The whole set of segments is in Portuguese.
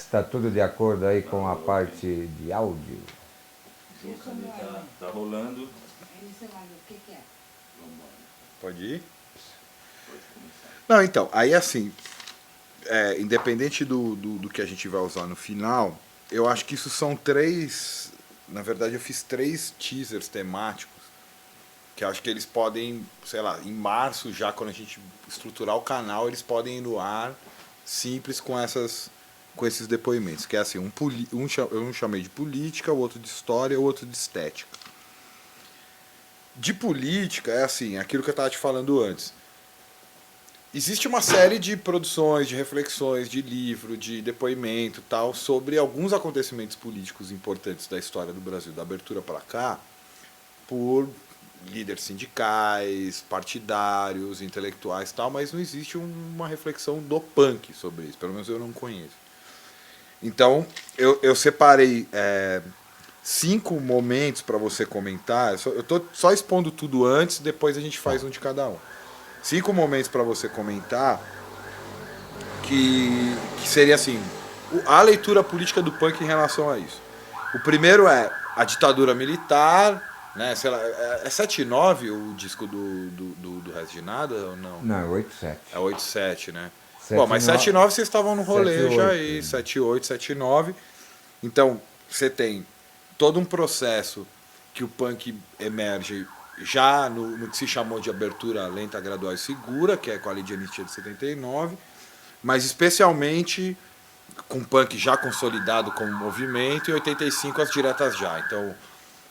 Está tudo de acordo aí com a parte de áudio? Isso ali tá rolando. O que que é? Vambora. Pode ir? Pode começar. Não, então, aí assim, independente do que a gente vai usar no final, eu acho que isso são três. Na verdade, eu fiz 3 teasers temáticos, que eu acho que eles podem, sei lá, em março, já quando a gente estruturar o canal, eles podem ir no ar simples com esses depoimentos. Que é assim, eu chamei de política, o outro de história, o outro de estética. De política, é assim, aquilo que eu estava te falando antes. Existe uma série de produções, de reflexões, de livro, de depoimento tal, sobre alguns acontecimentos políticos importantes da história do Brasil, da abertura para cá, por líderes sindicais, partidários, intelectuais tal, mas não existe uma reflexão do punk sobre isso, pelo menos eu não conheço. Então, eu separei 5 momentos para você comentar, eu estou só expondo tudo antes, depois a gente faz um de cada um. 5 momentos para você comentar que seria assim, a leitura política do punk em relação a isso. O primeiro é a ditadura militar, né? Sei lá, é 79 o disco do Resto de Nada ou não? Não, é 87. É 87, né? 7, Bom, mas 79 vocês estavam no rolê 7, já 8, aí, 78, 79. Então, você tem todo um processo que o punk emerge já no que se chamou de abertura lenta, gradual e segura, que é com a Lei de Anistia de 79, mas especialmente com o punk já consolidado como movimento, e 85 as diretas já. Então, o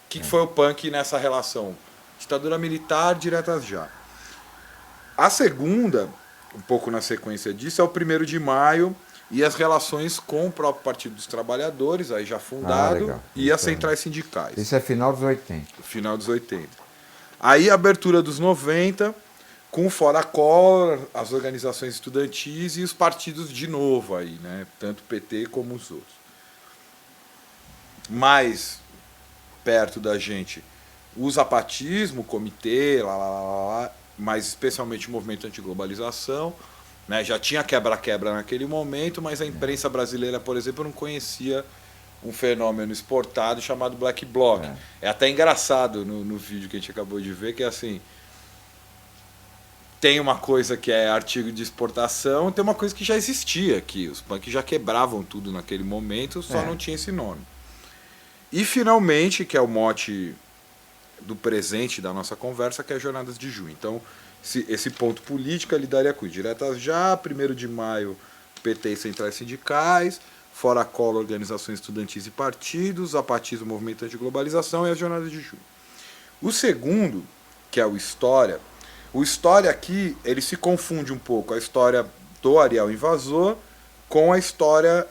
que foi o punk nessa relação? Ditadura militar, diretas já. A segunda, um pouco na sequência disso, é o 1º de maio e as relações com o próprio Partido dos Trabalhadores, aí já fundado, legal. e as centrais sindicais. Isso é final dos 80. Final dos 80. Aí a abertura dos 90, com o Fora Collor, as organizações estudantis e os partidos de novo aí, né? Tanto o PT como os outros. Mais perto da gente, o zapatismo, o comitê, mas especialmente o movimento antiglobalização, né? Já tinha quebra-quebra naquele momento, mas a imprensa brasileira, por exemplo, não conhecia um fenômeno exportado chamado Black Bloc. É até engraçado no vídeo que a gente acabou de ver, que é assim, tem uma coisa que é artigo de exportação, tem uma coisa que já existia aqui. Os punks já quebravam tudo naquele momento, só não tinha esse nome. E finalmente, que é o mote do presente da nossa conversa, que é as Jornadas de Junho. Então, esse ponto político lidaria com diretas já, 1º de maio, PT e centrais sindicais, Fora Collor, organizações estudantis e partidos, zapatismo, movimento antiglobalização e as Jornadas de Junho. O segundo, que é o História aqui, ele se confunde um pouco a história do Ariel Invasor com a história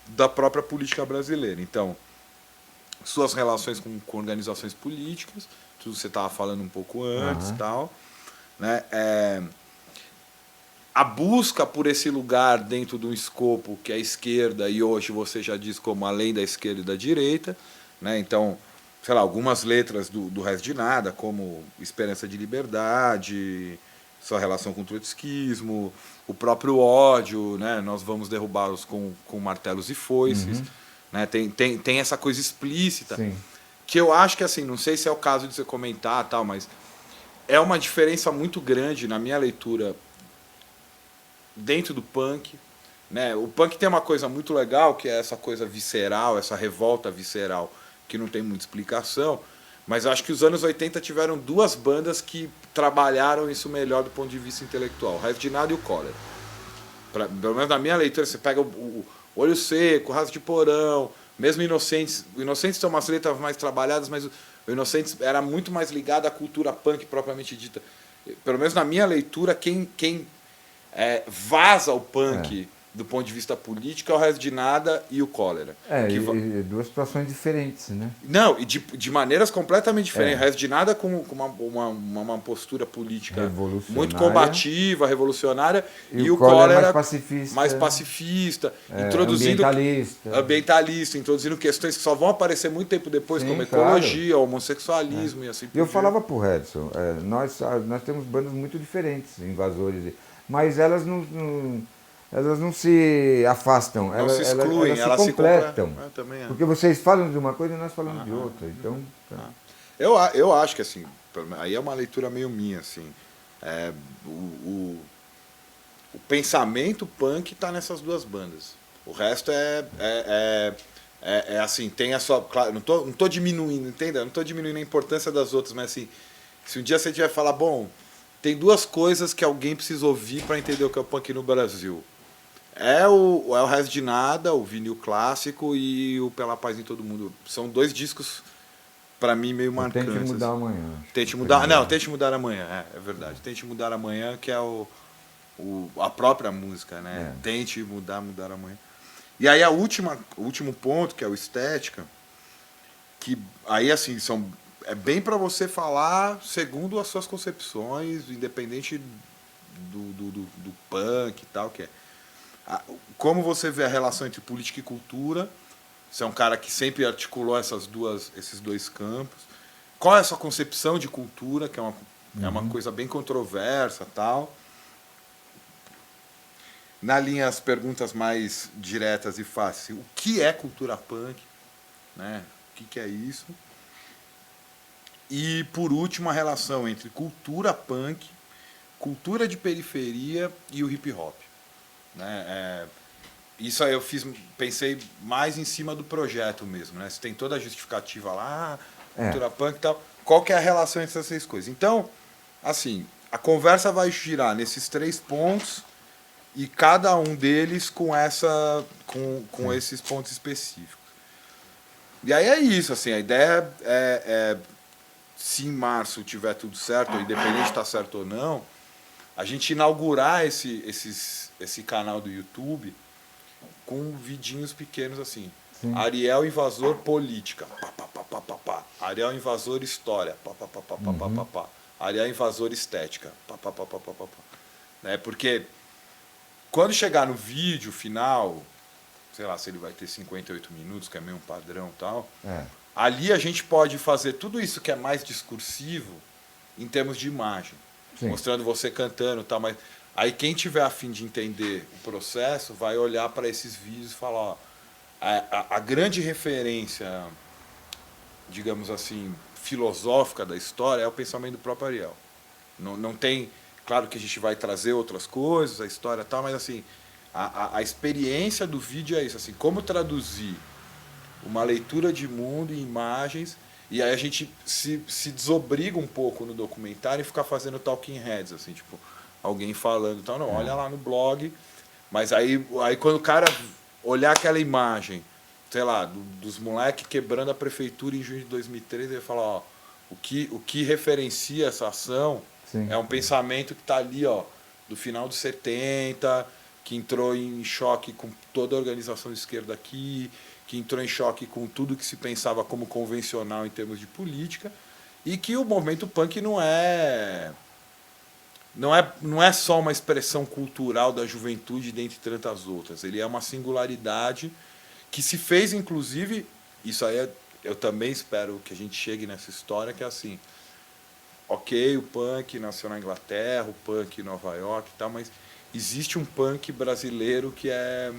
da própria política brasileira. Então, suas relações com organizações políticas, tudo que você estava falando um pouco antes, tal, né? A busca por esse lugar dentro de um escopo que é a esquerda, e hoje você já diz como além da esquerda e da direita, né? Então, sei lá, algumas letras do Resto de Nada, como Esperança de Liberdade, sua relação com o trotskismo, o próprio ódio, né? Nós vamos derrubá-los com martelos e foices. Né? Tem essa coisa explícita. Sim. Que eu acho que, assim, não sei se é o caso de você comentar, tal, mas é uma diferença muito grande na minha leitura dentro do punk. Né? O punk tem uma coisa muito legal, que é essa coisa visceral, essa revolta visceral, que não tem muita explicação, mas acho que os anos 80 tiveram 2 bandas que trabalharam isso melhor do ponto de vista intelectual, o Resto de Nada e o Cólera. Pelo menos na minha leitura, você pega o Olho Seco, Raso de Porão, mesmo Inocentes. O Inocentes tem umas letras mais trabalhadas, mas o Inocentes era muito mais ligado à cultura punk propriamente dita. Pelo menos na minha leitura, quem vaza o punk do ponto de vista político é o Resto de Nada e o Cólera. E 2 situações diferentes, né? Não, e de maneiras completamente diferentes. O Resto de Nada com uma postura política muito combativa, revolucionária, e o Cólera mais pacifista, introduzindo ambientalista, introduzindo questões que só vão aparecer muito tempo depois, como ecologia, homossexualismo e assim por diante. Eu falava pro Redson, nós temos bandas muito diferentes, Invasores, mas elas elas não se afastam, Não elas, se excluem, elas se completam. Eu também acho. Porque vocês falam de uma coisa e nós falamos de outra. Então, Eu acho que assim, aí é uma leitura meio minha, assim. O pensamento punk está nessas duas bandas. O resto é assim, tem a sua. Claro, não tô diminuindo, entenda? Não tô diminuindo a importância das outras, mas assim, se um dia você tiver falar, bom, tem duas coisas que alguém precisa ouvir para entender o que é o punk no Brasil. É o Resto de Nada, o vinil clássico e o Pela Paz em Todo Mundo. São dois discos, para mim, meio marcantes. Tente mudar assim. amanhã. Tente mudar. Não, Tente Mudar Amanhã, é verdade. Tente Mudar Amanhã, que é a própria música, né? É. Tente mudar amanhã. E aí o último ponto, que é o estética, que aí assim, é bem para você falar segundo as suas concepções, independente do punk e tal, que é. Como você vê a relação entre política e cultura? Você é um cara que sempre articulou esses dois campos. Qual é a sua concepção de cultura, que é uma coisa bem controversa, tal. Na linha, as perguntas mais diretas e fáceis. O que é cultura punk? Né? O que é isso? E, por último, a relação entre cultura punk, cultura de periferia e o hip hop. Né? Isso aí eu pensei mais em cima do projeto mesmo. Né? Você tem toda a justificativa lá, cultura punk e tal. Qual que é a relação entre essas três coisas? Então, assim, a conversa vai girar nesses 3 pontos e cada um deles com esses pontos específicos. E aí é isso, assim, a ideia se em março tiver tudo certo, independente de estar certo ou não, a gente inaugurar esse canal do YouTube com vidinhos pequenos assim. Sim. Ariel Invasor Política. Pá, pá, pá, pá, pá, pá. Ariel Invasor História. Pá, pá, pá, pá, pá, pá, pá, pá. Ariel Invasor Estética. Pá, pá, pá, pá, pá, pá, pá. Né? Porque quando chegar no vídeo final, sei lá se ele vai ter 58 minutos, que é meio um padrão e tal, ali a gente pode fazer tudo isso que é mais discursivo em termos de imagem. Sim. Mostrando você cantando e tal, mas aí quem tiver a fim de entender o processo vai olhar para esses vídeos e falar, ó, a grande referência, digamos assim, filosófica da história é o pensamento do próprio Ariel. Não tem, claro que a gente vai trazer outras coisas, a história e tal, mas assim, a experiência do vídeo é isso, assim, como traduzir uma leitura de mundo em imagens. E aí a gente se desobriga um pouco no documentário e fica fazendo talking heads, assim, tipo, alguém falando, então não, olha lá no blog, mas aí quando o cara olhar aquela imagem, sei lá, dos moleques quebrando a prefeitura em junho de 2013, ele vai falar, ó, o que referencia essa ação. Sim. É um pensamento que está ali, ó, do final dos 70, que entrou em choque com toda a organização de esquerda aqui, que entrou em choque com tudo que se pensava como convencional em termos de política, e que o movimento punk não é só uma expressão cultural da juventude dentre tantas outras. Ele é uma singularidade que se fez, inclusive, isso aí eu também espero que a gente chegue nessa história, que é assim, ok, o punk nasceu na Inglaterra, o punk em Nova York e tal, mas existe um punk brasileiro que é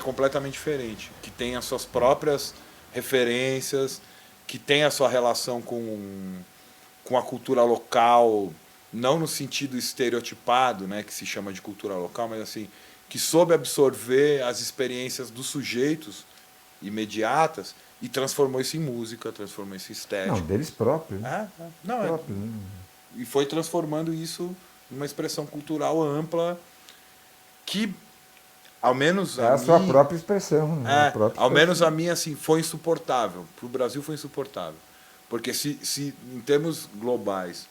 completamente diferente, que tem as suas próprias referências, que tem a sua relação com a cultura local, não no sentido estereotipado, né, que se chama de cultura local, mas assim, que soube absorver as experiências dos sujeitos imediatas e transformou isso em música, transformou isso em estética. Não, deles próprios. E foi transformando isso numa expressão cultural ampla que, ao menos a sua própria expressão. Né? Ao menos a minha, assim, foi insuportável. Para o Brasil foi insuportável. Porque se em termos globais,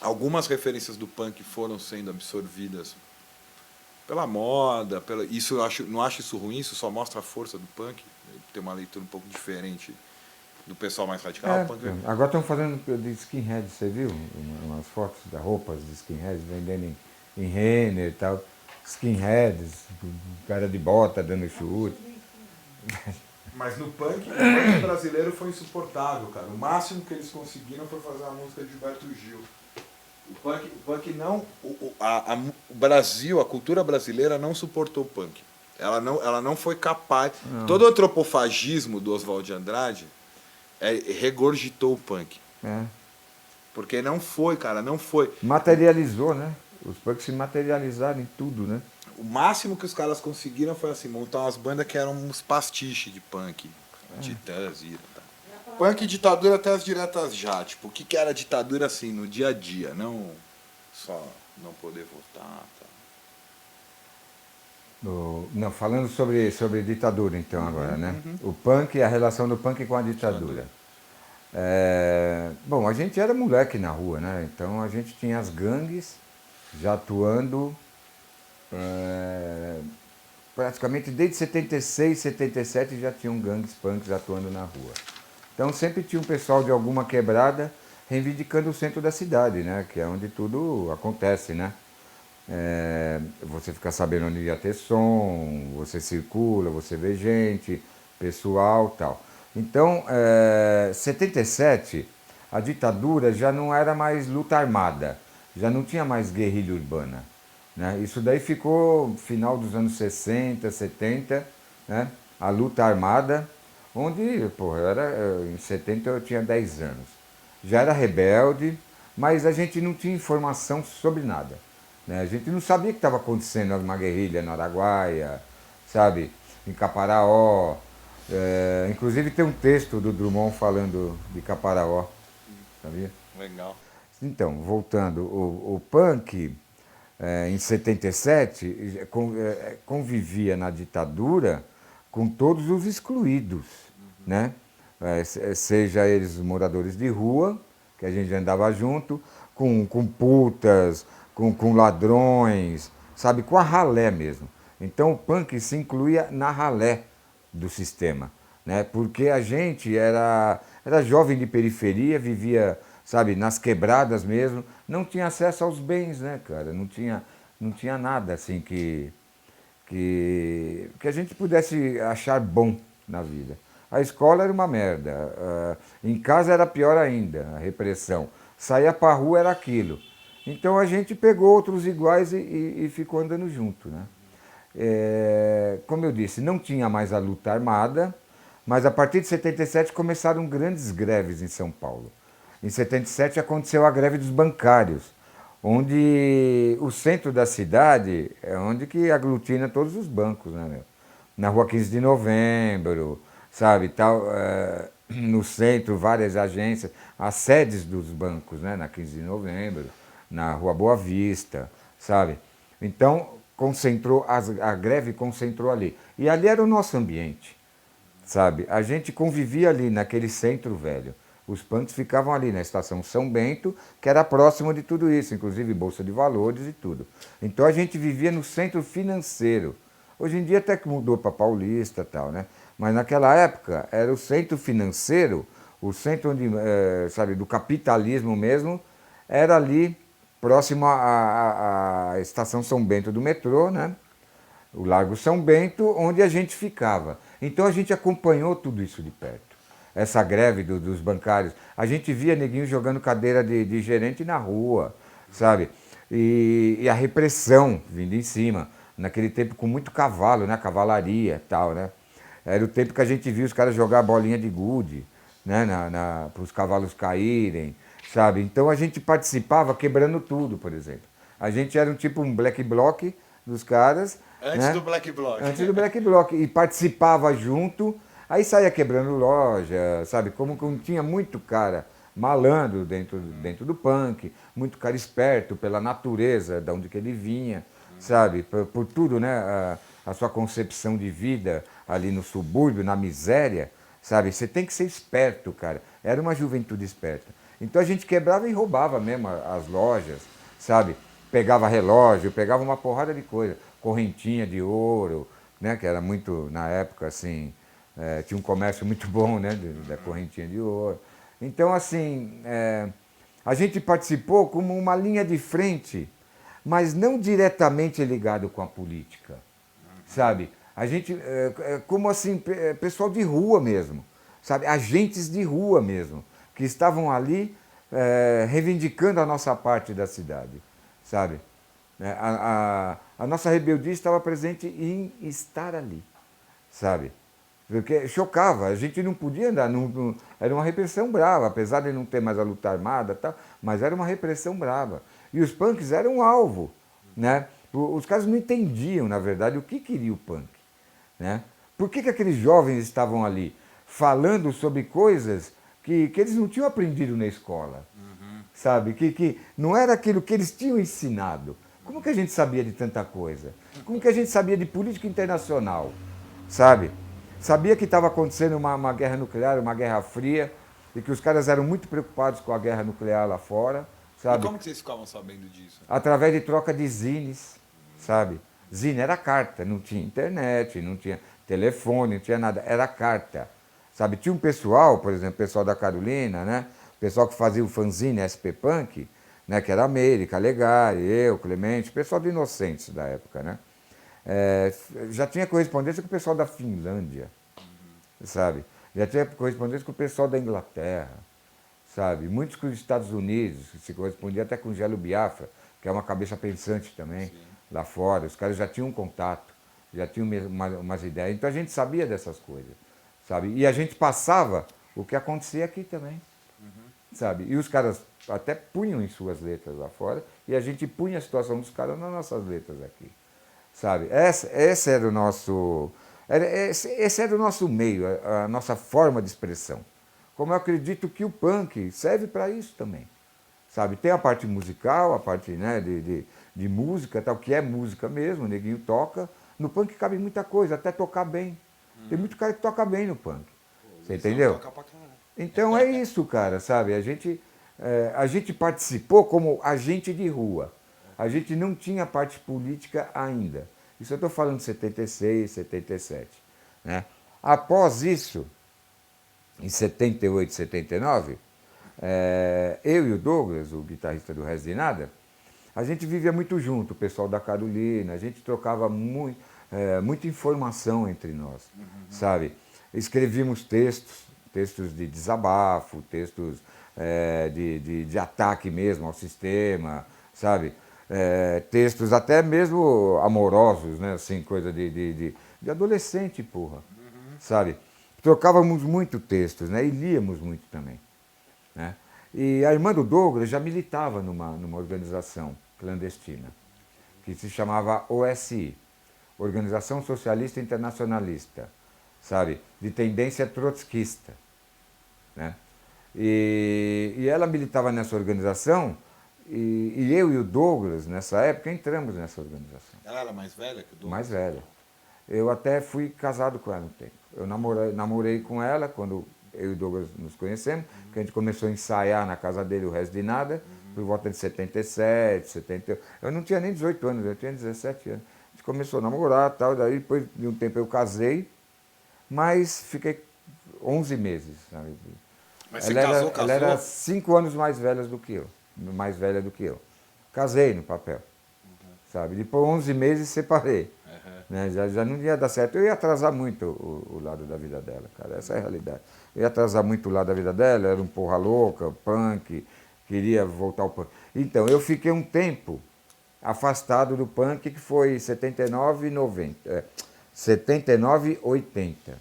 algumas referências do punk foram sendo absorvidas pela moda, isso não acho isso ruim, isso só mostra a força do punk. Tem uma leitura um pouco diferente do pessoal mais radical. Agora estão fazendo de skinhead, você viu? Umas fotos das roupas de skinheads vendendo em Renner e tal. Skinheads, cara de bota dando chute. Mas no punk brasileiro foi insuportável, cara. O máximo que eles conseguiram foi fazer a música de Gilberto Gil. O punk não. O Brasil, a cultura brasileira não suportou o punk. Ela não foi capaz. Não. Todo o antropofagismo do Oswald de Andrade regurgitou o punk. É. Porque não foi, cara, não foi. Materializou, né? Os punks se materializaram em tudo, né? O máximo que os caras conseguiram foi assim, montar umas bandas que eram uns pastiches de punk. Titãs e tal. Punk e ditadura até as diretas já. Tipo, o que era ditadura assim, no dia a dia, não só não poder votar. Tá. Não, falando sobre ditadura então agora, né? O punk, a relação do punk com a ditadura. Bom, a gente era moleque na rua, né? Então a gente tinha as gangues já atuando praticamente desde 76, 77 já tinham gangues punks atuando na rua. Então sempre tinha um pessoal de alguma quebrada reivindicando o centro da cidade, né? Que é onde tudo acontece, né? Você fica sabendo onde ia ter som, você circula, você vê gente, pessoal tal. Então, 77, a ditadura já não era mais luta armada, já não tinha mais guerrilha urbana. Né? Isso daí ficou no final dos anos 60, 70, né? A luta armada, onde, em 70 eu tinha 10 anos. Já era rebelde, mas a gente não tinha informação sobre nada. Né? A gente não sabia que estava acontecendo uma guerrilha no Araguaia, sabe? Em Caparaó. Inclusive tem um texto do Drummond falando de Caparaó, sabia? Legal. Então, voltando, o punk, em 77, convivia na ditadura com todos os excluídos, né? Seja eles moradores de rua, que a gente andava junto, com putas, com ladrões, sabe? Com a ralé mesmo. Então o punk se incluía na ralé do sistema, né? Porque a gente era jovem de periferia, vivia, sabe, nas quebradas mesmo, não tinha acesso aos bens, né, cara? Não tinha nada assim que a gente pudesse achar bom na vida. A escola era uma merda, em casa era pior ainda, a repressão. Saía pra rua era aquilo. Então a gente pegou outros iguais e ficou andando junto, né? Como eu disse, não tinha mais a luta armada, mas a partir de 77 começaram grandes greves em São Paulo. Em 77 aconteceu a greve dos bancários, onde o centro da cidade é onde que aglutina todos os bancos, né, meu? Na rua 15 de Novembro, sabe, tal, no centro várias agências, as sedes dos bancos, né, na 15 de Novembro, na Rua Boa Vista, sabe? Então, a greve concentrou ali. E ali era o nosso ambiente, sabe? A gente convivia ali naquele centro velho. Os punks ficavam ali na estação São Bento, que era próximo de tudo isso, inclusive Bolsa de Valores e tudo. Então a gente vivia no centro financeiro. Hoje em dia até que mudou para Paulista e tal, né? Mas naquela época era o centro financeiro, o centro onde, sabe, do capitalismo mesmo, era ali próximo à estação São Bento do metrô, né? O Largo São Bento, onde a gente ficava. Então a gente acompanhou tudo isso de perto. Essa greve dos bancários. A gente via neguinho jogando cadeira de gerente na rua, sabe? E a repressão vindo em cima. Naquele tempo com muito cavalo, né? Cavalaria e tal, né? Era o tempo que a gente viu os caras jogar bolinha de gude, né? Para os cavalos caírem, sabe? Então a gente participava quebrando tudo, por exemplo. A gente era um black bloc dos caras. Antes, né? Do Black Bloc. Antes do Black Bloc. E participava junto, aí saía quebrando loja, sabe? Como tinha muito cara malandro dentro do punk, muito cara esperto pela natureza, de onde que ele vinha, sabe? Por tudo, né? A sua concepção de vida ali no subúrbio, na miséria, sabe? Você tem que ser esperto, cara. Era uma juventude esperta. Então a gente quebrava e roubava mesmo as lojas, sabe? Pegava relógio, pegava uma porrada de coisa. Correntinha de ouro, né? Que era muito, na época, assim, tinha um comércio muito bom, né? Da correntinha de ouro. Então, assim, a gente participou como uma linha de frente, mas não diretamente ligado com a política, sabe? A gente, como assim, pessoal de rua mesmo, sabe? Agentes de rua mesmo, que estavam ali reivindicando a nossa parte da cidade, sabe? A nossa rebeldia estava presente em estar ali, sabe? Porque chocava, a gente não podia andar, era uma repressão brava, apesar de não ter mais a luta armada e tal, mas era uma repressão brava. E os punks eram um alvo, né? Os caras não entendiam, na verdade, o que queria o punk, né? Por que aqueles jovens estavam ali falando sobre coisas que eles não tinham aprendido na escola, sabe? Que não era aquilo que eles tinham ensinado. Como que a gente sabia de tanta coisa? Como que a gente sabia de política internacional, sabe? Sabia que estava acontecendo uma guerra nuclear, uma guerra fria, e que os caras eram muito preocupados com a guerra nuclear lá fora, sabe? E como que vocês ficavam sabendo disso? Através de troca de zines, sabe? Zine era carta, não tinha internet, não tinha telefone, não tinha nada, era carta, sabe? Tinha um pessoal, por exemplo, o pessoal da Carolina, né? O pessoal que fazia o fanzine SP Punk, né? Que era América, Legare, eu, Clemente, o pessoal do Inocentes da época, né? Já tinha correspondência com o pessoal da Finlândia, sabe? Já tinha correspondência com o pessoal da Inglaterra, sabe? Muitos com os Estados Unidos, que se correspondia até com o Gelo Biafra, que é uma cabeça pensante também, lá fora. Os caras já tinham um contato, já tinham umas ideias. Então a gente sabia dessas coisas, sabe? E a gente passava o que acontecia aqui também, sabe? E os caras até punham em suas letras lá fora, e a gente punha a situação dos caras nas nossas letras aqui. Sabe? Esse era o nosso, esse era o nosso meio, a nossa forma de expressão. Como eu acredito que o punk serve para isso também. Sabe? Tem a parte musical, a parte, né, de música, tal, que é música mesmo, o neguinho toca. No punk cabe muita coisa, até tocar bem. Tem muito cara que toca bem no punk. Você entendeu? Toca pra caralho. Então é isso, cara, sabe? A gente participou como agente de rua. A gente não tinha parte política ainda. Isso eu estou falando de 76, 77. Né? Após isso, em 78, 79, eu e o Douglas, o guitarrista do Resto de Nada, a gente vivia muito junto, o pessoal da Carolina, a gente trocava muita informação entre nós, sabe? Escrevíamos textos de desabafo, textos de ataque mesmo ao sistema, sabe? Textos até mesmo amorosos, né? Assim, coisa de adolescente, porra, sabe? Trocávamos muito textos, né? E líamos muito também, né? E a irmã do Douglas já militava numa organização clandestina, que se chamava OSI, Organização Socialista Internacionalista, sabe? De tendência trotskista, né? E ela militava nessa organização. E eu e o Douglas, nessa época, entramos nessa organização. Ela era mais velha que o Douglas? Mais velha. Eu até fui casado com ela um tempo. Eu namorei com ela quando eu e o Douglas nos conhecemos, que a gente começou a ensaiar na casa dele o Resto de Nada, por volta de 77, 78. Eu não tinha nem 18 anos, eu tinha 17 anos. A gente começou a namorar e tal, daí depois de um tempo eu casei, mas fiquei 11 meses. Sabe? Mas você casou? Ela era 5 anos mais velha do que eu. Casei no papel, sabe? Depois 11 meses separei. Né? Já não ia dar certo. Eu ia atrasar muito o lado da vida dela, cara. Essa é a realidade. Eu ia atrasar muito o lado da vida dela, era um porra louca, punk, queria voltar ao punk. Então, eu fiquei um tempo afastado do punk, que foi 79 e 90. 79 e 80.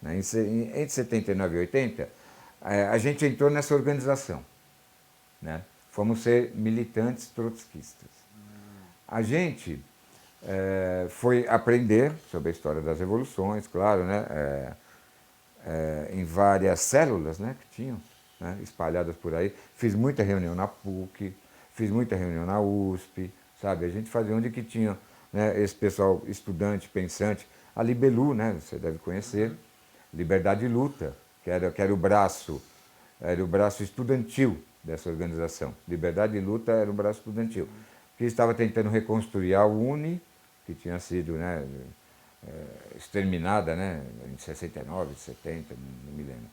Né? Entre 79 e 80, a gente entrou nessa organização. Né? Fomos ser militantes trotskistas. A gente foi aprender sobre a história das revoluções, claro, né? Em várias células, né, que tinham, né, espalhadas por aí. Fiz muita reunião na PUC, fiz muita reunião na USP, sabe? A gente fazia onde que tinha, né, esse pessoal estudante, pensante. A Libelu, né, você deve conhecer, Liberdade e Luta, que era o braço estudantil dessa organização. Liberdade e Luta era o braço estudantil, que estava tentando reconstruir a UNE, que tinha sido, né, exterminada, né, em 69, 70, não me lembro.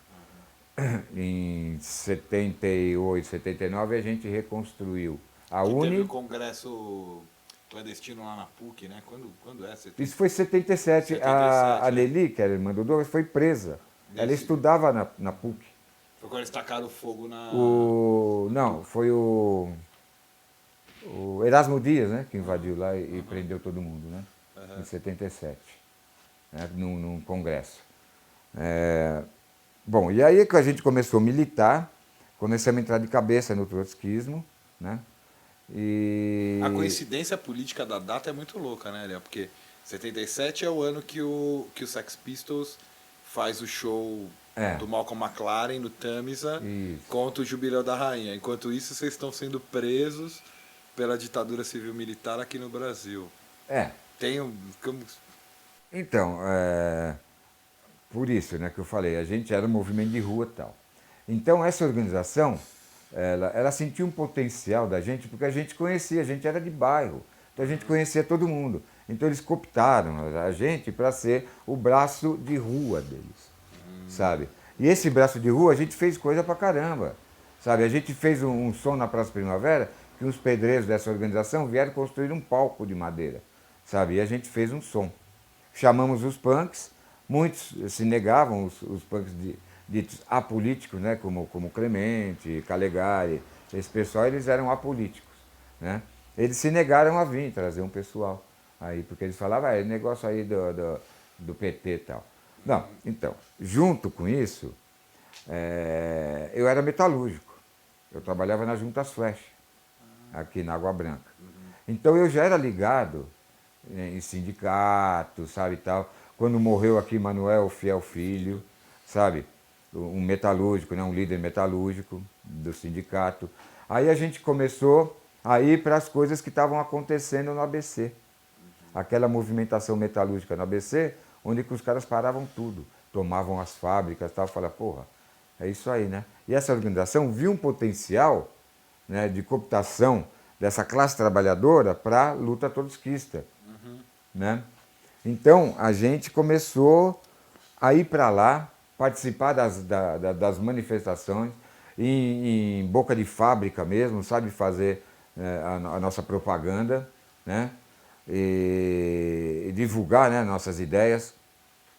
Em 78, 79 a gente reconstruiu a UNE. Teve o congresso clandestino lá na PUC, né? Quando é? Isso foi em 77. A Nelly, que era irmã do Douglas, foi presa. Ela estudava na PUC. Foi quando eles tacaram fogo na... Não, foi o Erasmo Dias, né, que invadiu lá e prendeu todo mundo, né, em 77, né, num congresso. Bom, e aí que a gente começou a militar, começamos a entrar de cabeça no trotskismo, né, e... A coincidência política da data é muito louca, né, Léo? Porque 77 é o ano que o Sex Pistols faz o show do Malcolm McLaren no Tamisa contra o Jubileu da Rainha. Enquanto isso, vocês estão sendo presos pela ditadura civil-militar aqui no Brasil. Então, por isso, né, que eu falei, a gente era um movimento de rua e tal. Então, essa organização, ela sentiu um potencial da gente, porque a gente conhecia, a gente era de bairro, então a gente conhecia todo mundo. Então, eles cooptaram a gente para ser o braço de rua deles, sabe? E esse braço de rua, a gente fez coisa pra caramba, sabe? A gente fez um som na Praça Primavera, que uns pedreiros dessa organização vieram construir um palco de madeira, sabe? E a gente fez um som. Chamamos os punks, muitos se negavam, os punks ditos apolíticos, né? como Clemente, Calegari, esse pessoal, eles eram apolíticos, né? Eles se negaram a vir trazer um pessoal aí, porque eles falavam, negócio aí do PT e tal. Não, então, junto com isso, eu era metalúrgico, eu trabalhava nas Juntas Flash, aqui na Água Branca. Então eu já era ligado em sindicato, sabe, tal. Quando morreu aqui Manuel Fiel Filho, sabe, um metalúrgico, né, um líder metalúrgico do sindicato. Aí a gente começou a ir para as coisas que estavam acontecendo no ABC. Aquela movimentação metalúrgica no ABC, onde que os caras paravam tudo, tomavam as fábricas e tal, falavam, porra, é isso aí, né? E essa organização viu um potencial, né, de cooptação dessa classe trabalhadora para a luta trotskista, né? Então, a gente começou a ir para lá, participar das manifestações, em boca de fábrica mesmo, sabe, fazer a nossa propaganda, né? E divulgar, né, nossas ideias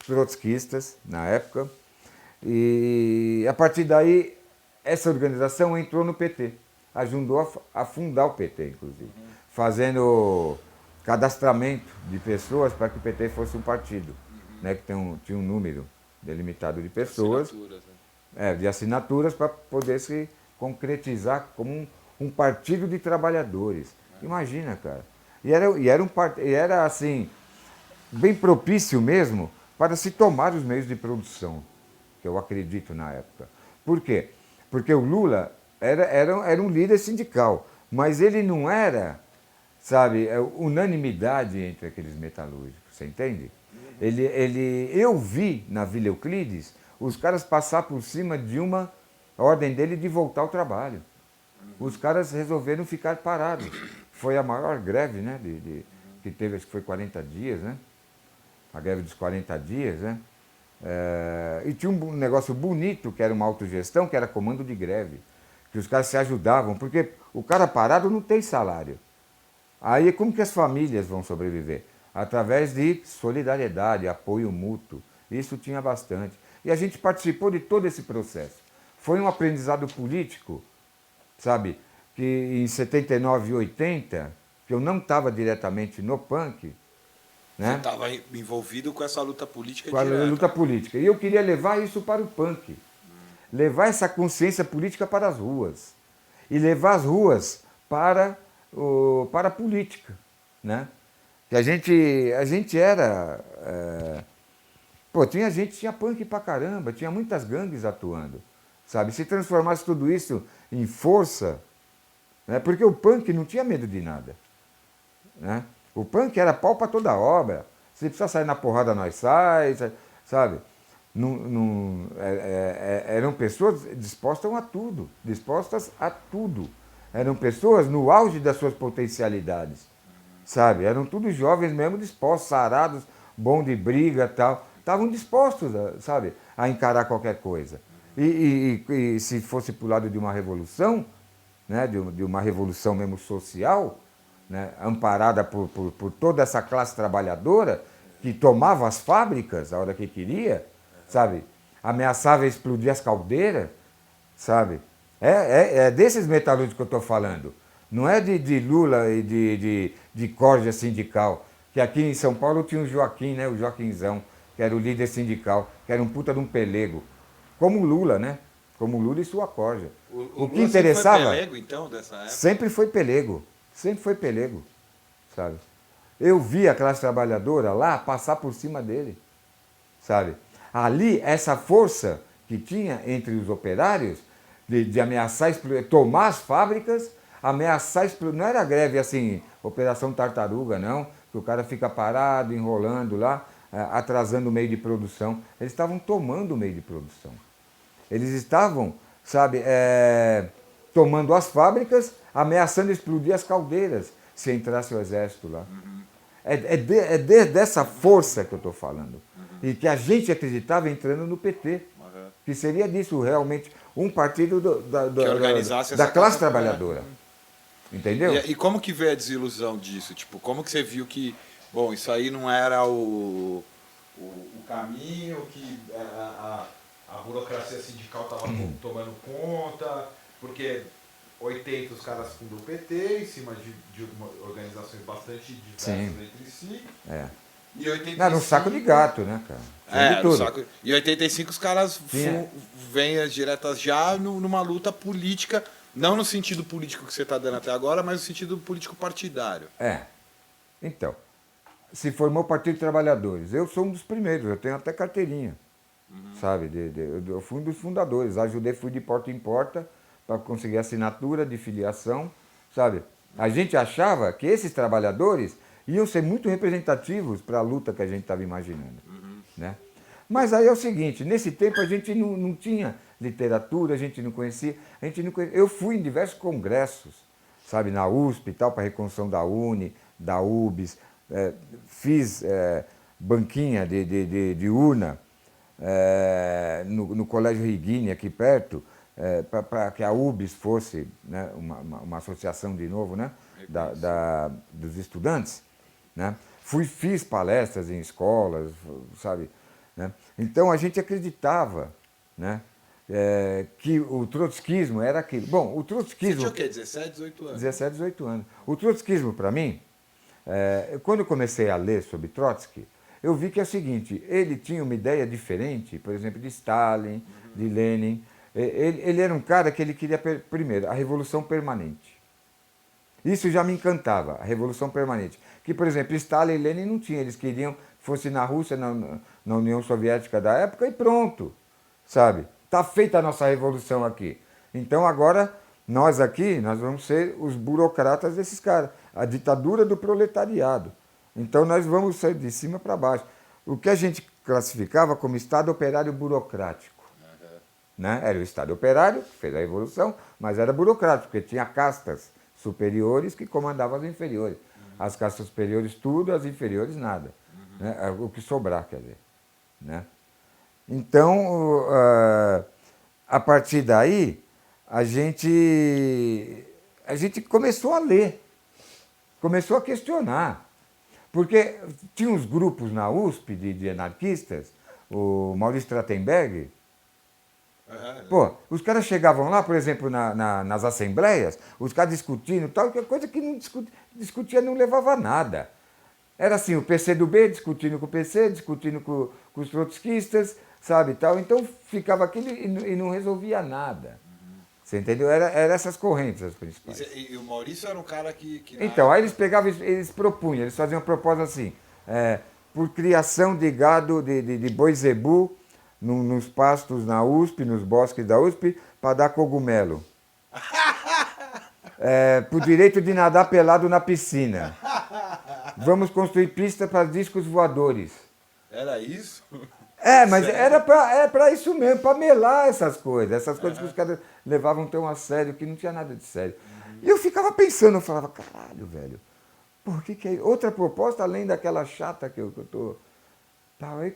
trotskistas na época. E a partir daí, essa organização entrou no PT, ajudou a fundar o PT, inclusive, fazendo cadastramento de pessoas para que o PT fosse um partido, né, que tinha um número delimitado de pessoas, de assinaturas, para poder se concretizar como um partido de trabalhadores. Imagina, cara. E era assim, bem propício mesmo para se tomar os meios de produção, que eu acredito na época. Por quê? Porque o Lula era um líder sindical, mas ele não era, sabe, unanimidade entre aqueles metalúrgicos, você entende? Eu vi na Vila Euclides os caras passar por cima de uma ordem dele de voltar ao trabalho. Os caras resolveram ficar parados. Foi a maior greve, né, que teve, acho que foi 40 dias, né? A greve dos 40 dias, né? E tinha um negócio bonito, que era uma autogestão, que era comando de greve, que os caras se ajudavam, porque o cara parado não tem salário. Aí como que as famílias vão sobreviver? Através de solidariedade, apoio mútuo. Isso tinha bastante. E a gente participou de todo esse processo. Foi um aprendizado político, sabe, que em 79 e 80, que eu não estava diretamente no punk, né? Você estava envolvido com essa luta política com a direta. luta política. E eu queria levar isso para o punk. Levar essa consciência política para as ruas. E levar as ruas para a política, né? Que a gente era... tinha punk pra caramba, tinha muitas gangues atuando, sabe? Se transformasse tudo isso em força, né? Porque o punk não tinha medo de nada, né? O punk era pau para toda obra. Se precisa sair na porrada, nós sabe? Eram pessoas dispostas a tudo. Eram pessoas no auge das suas potencialidades, sabe? Eram todos jovens mesmo, dispostos, sarados, bom de briga e tal. Estavam dispostos, sabe, a encarar qualquer coisa. E se fosse para o lado de uma revolução, né, de uma revolução mesmo social, né, amparada por toda essa classe trabalhadora, que tomava as fábricas a hora que queria, sabe? Ameaçava explodir as caldeiras, sabe? É desses metalúrgicos que eu estou falando. Não é de Lula e de corja sindical. Que aqui em São Paulo tinha o Joaquim, né? O Joaquinzão, que era o líder sindical, que era um puta de um pelego. Como o Lula, né? Como o Lula e sua corja. O que Lula interessava... sempre foi pelego, então, dessa época? Sempre foi pelego. Sempre foi pelego, sabe? Eu vi a classe trabalhadora lá passar por cima dele, sabe? Ali, essa força que tinha entre os operários de ameaçar tomar as fábricas, ameaçar explodir. Não era greve assim, operação tartaruga, não, que o cara fica parado, enrolando lá, atrasando o meio de produção. Eles estavam tomando o meio de produção. Eles estavam, sabe, tomando as fábricas, ameaçando explodir as caldeiras, se entrasse o exército lá. Dessa força que eu estou falando. E que a gente acreditava entrando no PT. Que seria disso realmente um partido da classe trabalhadora. Entendeu? E como que veio a desilusão disso? Tipo, como que você viu que, bom, isso aí não era o caminho, que a burocracia sindical estava tomando conta, porque 80 os caras fundam o PT, em cima de organizações bastante diversas entre si. E 85... Era um saco de gato, né, cara? De tudo. E 85 os caras vêm as diretas já numa luta política, não no sentido político que você está dando até agora, mas no sentido político partidário. Então, se formou o Partido de Trabalhadores. Eu sou um dos primeiros, eu tenho até carteirinha, sabe? Eu fui um dos fundadores, fui de porta em porta para conseguir assinatura de filiação, sabe? A gente achava que esses trabalhadores iam ser muito representativos para a luta que a gente estava imaginando, né? Mas aí é o seguinte, nesse tempo a gente não tinha literatura, a gente não conhecia. Eu fui em diversos congressos, sabe, na USP e tal, para a reconstrução da UNE, da UBS, fiz banquinha de urna no Colégio Riguini, aqui perto, para que a UBS fosse, né, uma associação de novo, né, dos estudantes, né? Fiz palestras em escolas, sabe, né? Então a gente acreditava, né, que o trotskismo era aquilo. Bom, o trotskismo... Você tinha o quê? 17, 18 anos? 17, 18 anos. O trotskismo, para mim, quando eu comecei a ler sobre Trotsky, eu vi que é o seguinte, ele tinha uma ideia diferente, por exemplo, de Stalin, de Lenin. Ele era um cara que ele queria, primeiro, a revolução permanente. Isso já me encantava, a revolução permanente. Que, por exemplo, Stalin e Lenin não tinham, eles queriam que fosse na Rússia, na União Soviética da época e pronto, sabe? Está feita a nossa revolução aqui. Então agora, nós aqui, nós vamos ser os burocratas desses caras, a ditadura do proletariado. Então nós vamos ser de cima para baixo. O que a gente classificava como Estado operário burocrático. Né? Era o Estado operário, que fez a revolução, mas era burocrático, porque tinha castas superiores que comandavam as inferiores. As castas superiores tudo, as inferiores nada. Né? O que sobrar, quer dizer. Né? Então, a partir daí, a gente começou a ler, começou a questionar. Porque tinha uns grupos na USP de anarquistas, o Maurício Trachtenberg. Pô, os caras chegavam lá, por exemplo, nas assembleias, os caras discutindo tal, coisa que não discutia não levava a nada. Era assim, o PCdoB discutindo com o PC, discutindo com os trotskistas, sabe, tal. Então ficava aquilo e não resolvia nada. Você entendeu? Era essas correntes as principais. E o Maurício era um cara que então, aí eles pegavam, eles propunham, eles faziam uma proposta assim, por criação de gado, de boi zebu, nos pastos na USP, nos bosques da USP, para dar cogumelo. Por direito de nadar pelado na piscina. Vamos construir pista para discos voadores. Era isso? Mas era para isso mesmo, para melar essas coisas que os caras levavam tão a sério, que não tinha nada de sério. E eu ficava pensando, eu falava, caralho, velho, por que é outra proposta além daquela chata que eu tô... Aí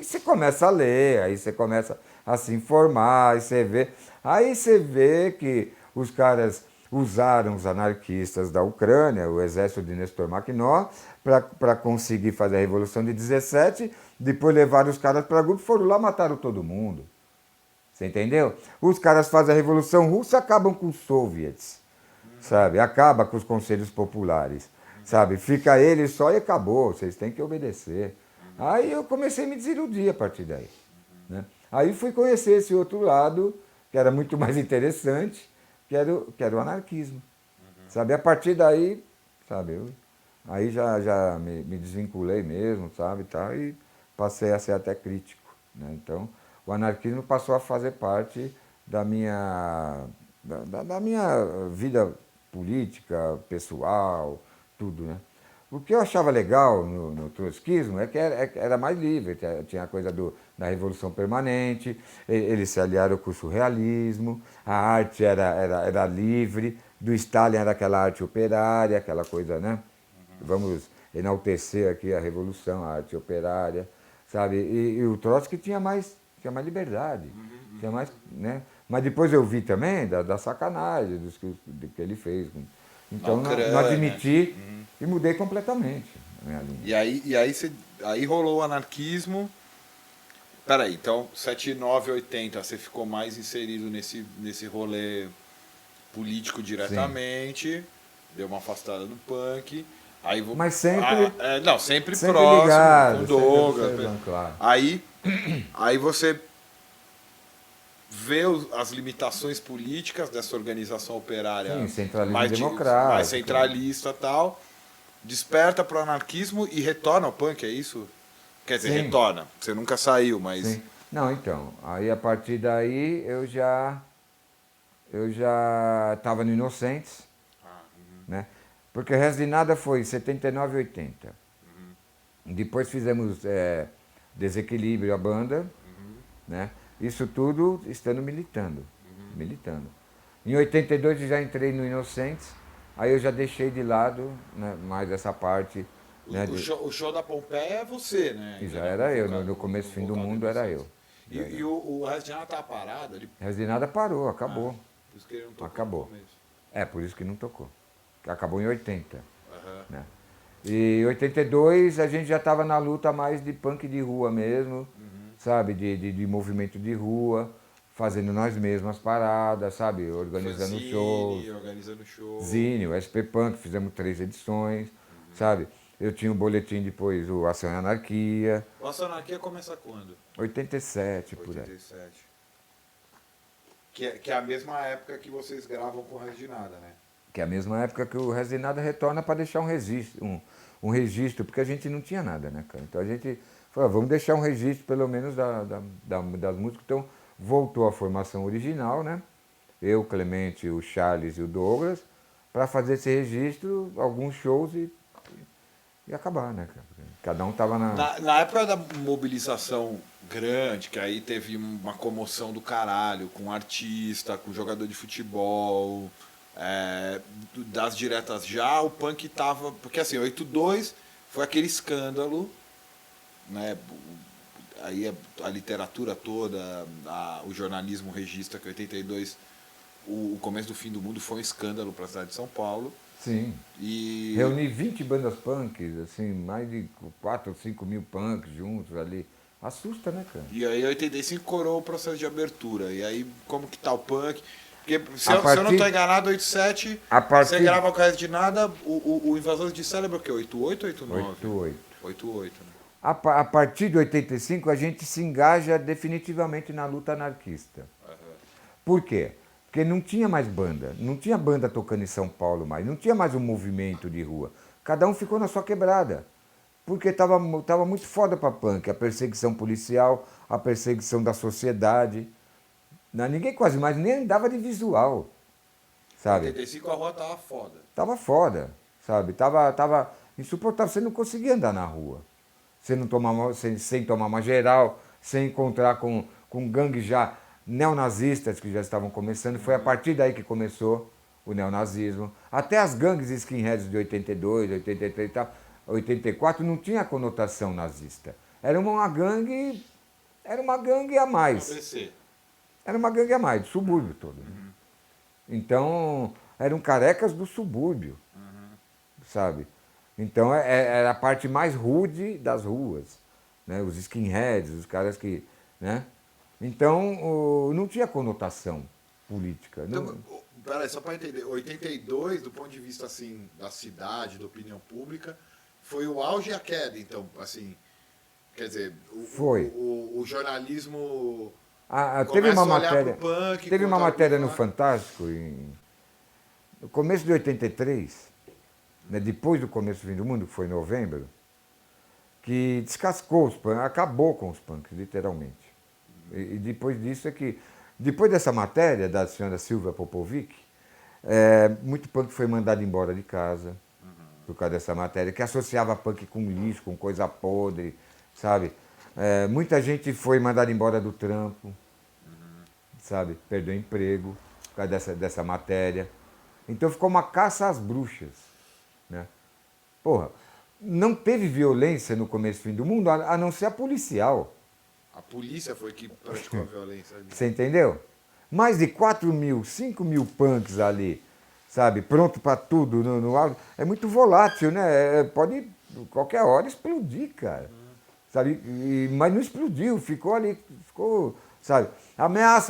você começa a ler, aí você começa a se informar, aí você vê que os caras usaram os anarquistas da Ucrânia, o exército de Nestor Makhno, para conseguir fazer a Revolução de 17, depois levaram os caras para grupo, foram lá, mataram todo mundo. Você entendeu? Os caras fazem a Revolução Russa, acabam com os soviets, sabe? Acaba com os conselhos populares, sabe? Fica ele só e acabou, vocês têm que obedecer. Aí eu comecei a me desiludir a partir daí, né? Aí fui conhecer esse outro lado, que era muito mais interessante, que era o anarquismo, sabe? A partir daí, sabe, aí já me desvinculei mesmo, sabe, tá? E passei a ser até crítico, né? Então, o anarquismo passou a fazer parte da da minha vida política, pessoal, tudo, né? O que eu achava legal no trotskismo é que era mais livre, tinha a coisa da Revolução Permanente, eles se aliaram com o surrealismo, a arte era livre, do Stalin era aquela arte operária, aquela coisa, né? Vamos enaltecer aqui a Revolução, a arte operária, sabe? E o Trotsky tinha mais liberdade, tinha mais, né? Mas depois eu vi também da sacanagem do que ele fez. Então não admiti e mudei completamente a minha linha. Aí rolou o anarquismo. Peraí, então 79, 80, você ficou mais inserido nesse rolê político diretamente, deu uma afastada do punk. Aí Mas sempre, sempre sempre próximo, ligado, com Douglas. claro. Aí você vê as limitações políticas dessa organização operária. Sim, centralismo mais democrático. mais centralista e tal, desperta para o anarquismo e retorna ao punk, é isso? Quer dizer, Sim. retorna, você nunca saiu, mas... Sim. Não, então, aí a partir daí eu já estava no Inocentes, né? Porque o Resto de Nada foi 79 e 80. Depois fizemos Desequilíbrio, a banda, né? Isso tudo estando militando. Em 82 eu já entrei no Inocentes, aí eu já deixei de lado, né, mais essa parte. Né, O show da Pompeia é você, né? E já era eu, no começo Fim do Mundo era eu. E o Resto de Nada tá parado? O Resto de Nada parou, acabou. Por isso que ele não tocou Acabou. no começo. É, por isso que não tocou. Acabou em 80. Né? E em 82 a gente já estava na luta mais de punk de rua mesmo, sabe? De movimento de rua, fazendo nós mesmos as paradas, sabe? Organizando shows. Organizando shows. Zine, o SP Punk, fizemos 3 edições, sabe? Eu tinha um boletim depois, o Ação e Anarquia. O Ação e Anarquia começa quando? 87, por aí. 87. Que é a mesma época que vocês gravam com o Resto de Nada, né? Que é a mesma época que o Resto de Nada retorna para deixar um registro, porque a gente não tinha nada, né, cara? Então a gente falou, vamos deixar um registro pelo menos das músicas. Então voltou a formação original, né? Eu, o Clemente, o Charles e o Douglas, para fazer esse registro, alguns shows e acabar, né, cara? Cada um tava Na época da mobilização grande, que aí teve uma comoção do caralho, com artista, com jogador de futebol, das diretas já, o punk tava... Porque assim, 82 foi aquele escândalo, né? Aí a literatura toda, o jornalismo registra que 82, o começo do Fim do Mundo foi um escândalo para a cidade de São Paulo. Sim. E... Reuni 20 bandas punks, assim, mais de 4 ou 5 mil punks juntos ali. Assusta, né, cara? E aí, em 85, coroou o processo de abertura. E aí, como que tá o punk? Porque, se eu não tô enganado, 87, você grava com o Resto de Nada, o Invasores de Cérebro, o quê? 88 ou 89? 88. 88, né? A partir de 85, a gente se engaja definitivamente na luta anarquista. Por quê? Porque não tinha mais banda, não tinha banda tocando em São Paulo mais, não tinha mais um movimento de rua. Cada um ficou na sua quebrada. Porque tava muito foda pra punk, a perseguição policial, a perseguição da sociedade. Ninguém quase mais nem andava de visual, sabe? Em 85 a rua tava foda. Tava foda, sabe? Tava insuportável, você não conseguia andar na rua. Você não tomava, sem tomar uma geral, sem encontrar com gangues já neonazistas que já estavam começando. Foi a partir daí que começou o neonazismo. Até as gangues skinheads de 82, 83 e tal, 84 não tinha conotação nazista. Era uma gangue a mais. Era uma gangue a mais, do subúrbio todo. Né? Então, eram carecas do subúrbio, sabe? Então, era a parte mais rude das ruas. Né? Os skinheads, os caras que... Né? Então, não tinha conotação política. Não- Então, peraí, só para entender, 82, do ponto de vista assim da cidade, da opinião pública, foi o auge e a queda, então, assim, quer dizer, Foi. o jornalismo Teve começa uma a olhar matéria, pro punk, teve uma contar matéria pro no punk. Fantástico, no começo de 83, né, depois do começo do fim do mundo, que foi em novembro, que descascou os punks, acabou com os punks, literalmente. E depois disso é que, depois dessa matéria da senhora Silvia Popovic, muito punk foi mandado embora de casa, por causa dessa matéria, que associava punk com lixo, com coisa podre, sabe? Muita gente foi mandada embora do trampo, sabe? Perdeu emprego por causa dessa matéria. Então ficou uma caça às bruxas, né? Porra, não teve violência no começo do fim do mundo, a não ser a policial. A polícia foi que praticou a violência ali. Você entendeu? Mais de 4 mil, 5 mil punks ali, sabe? Pronto para tudo no auge. É muito volátil, né? Pode qualquer hora explodir, cara. Sabe? Mas não explodiu, ficou ali, ficou, sabe?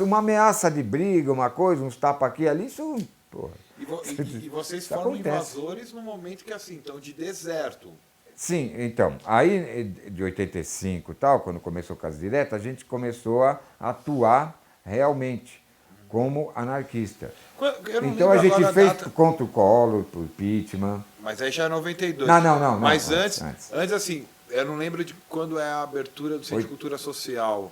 Uma ameaça de briga, uma coisa, uns tapas aqui e ali, isso, porra. E vocês Isso foram acontece. invasores no momento que assim, então de deserto. Sim, então, aí de 85 e tal, quando começou o Caso Direto, a gente começou a atuar realmente como anarquista. Eu não Então a lembro gente agora fez data, contra o Collor, o impeachment. mas aí já é 92. Não, Mas antes. antes assim, eu não lembro de quando é a abertura do Centro de Oi? Cultura Social.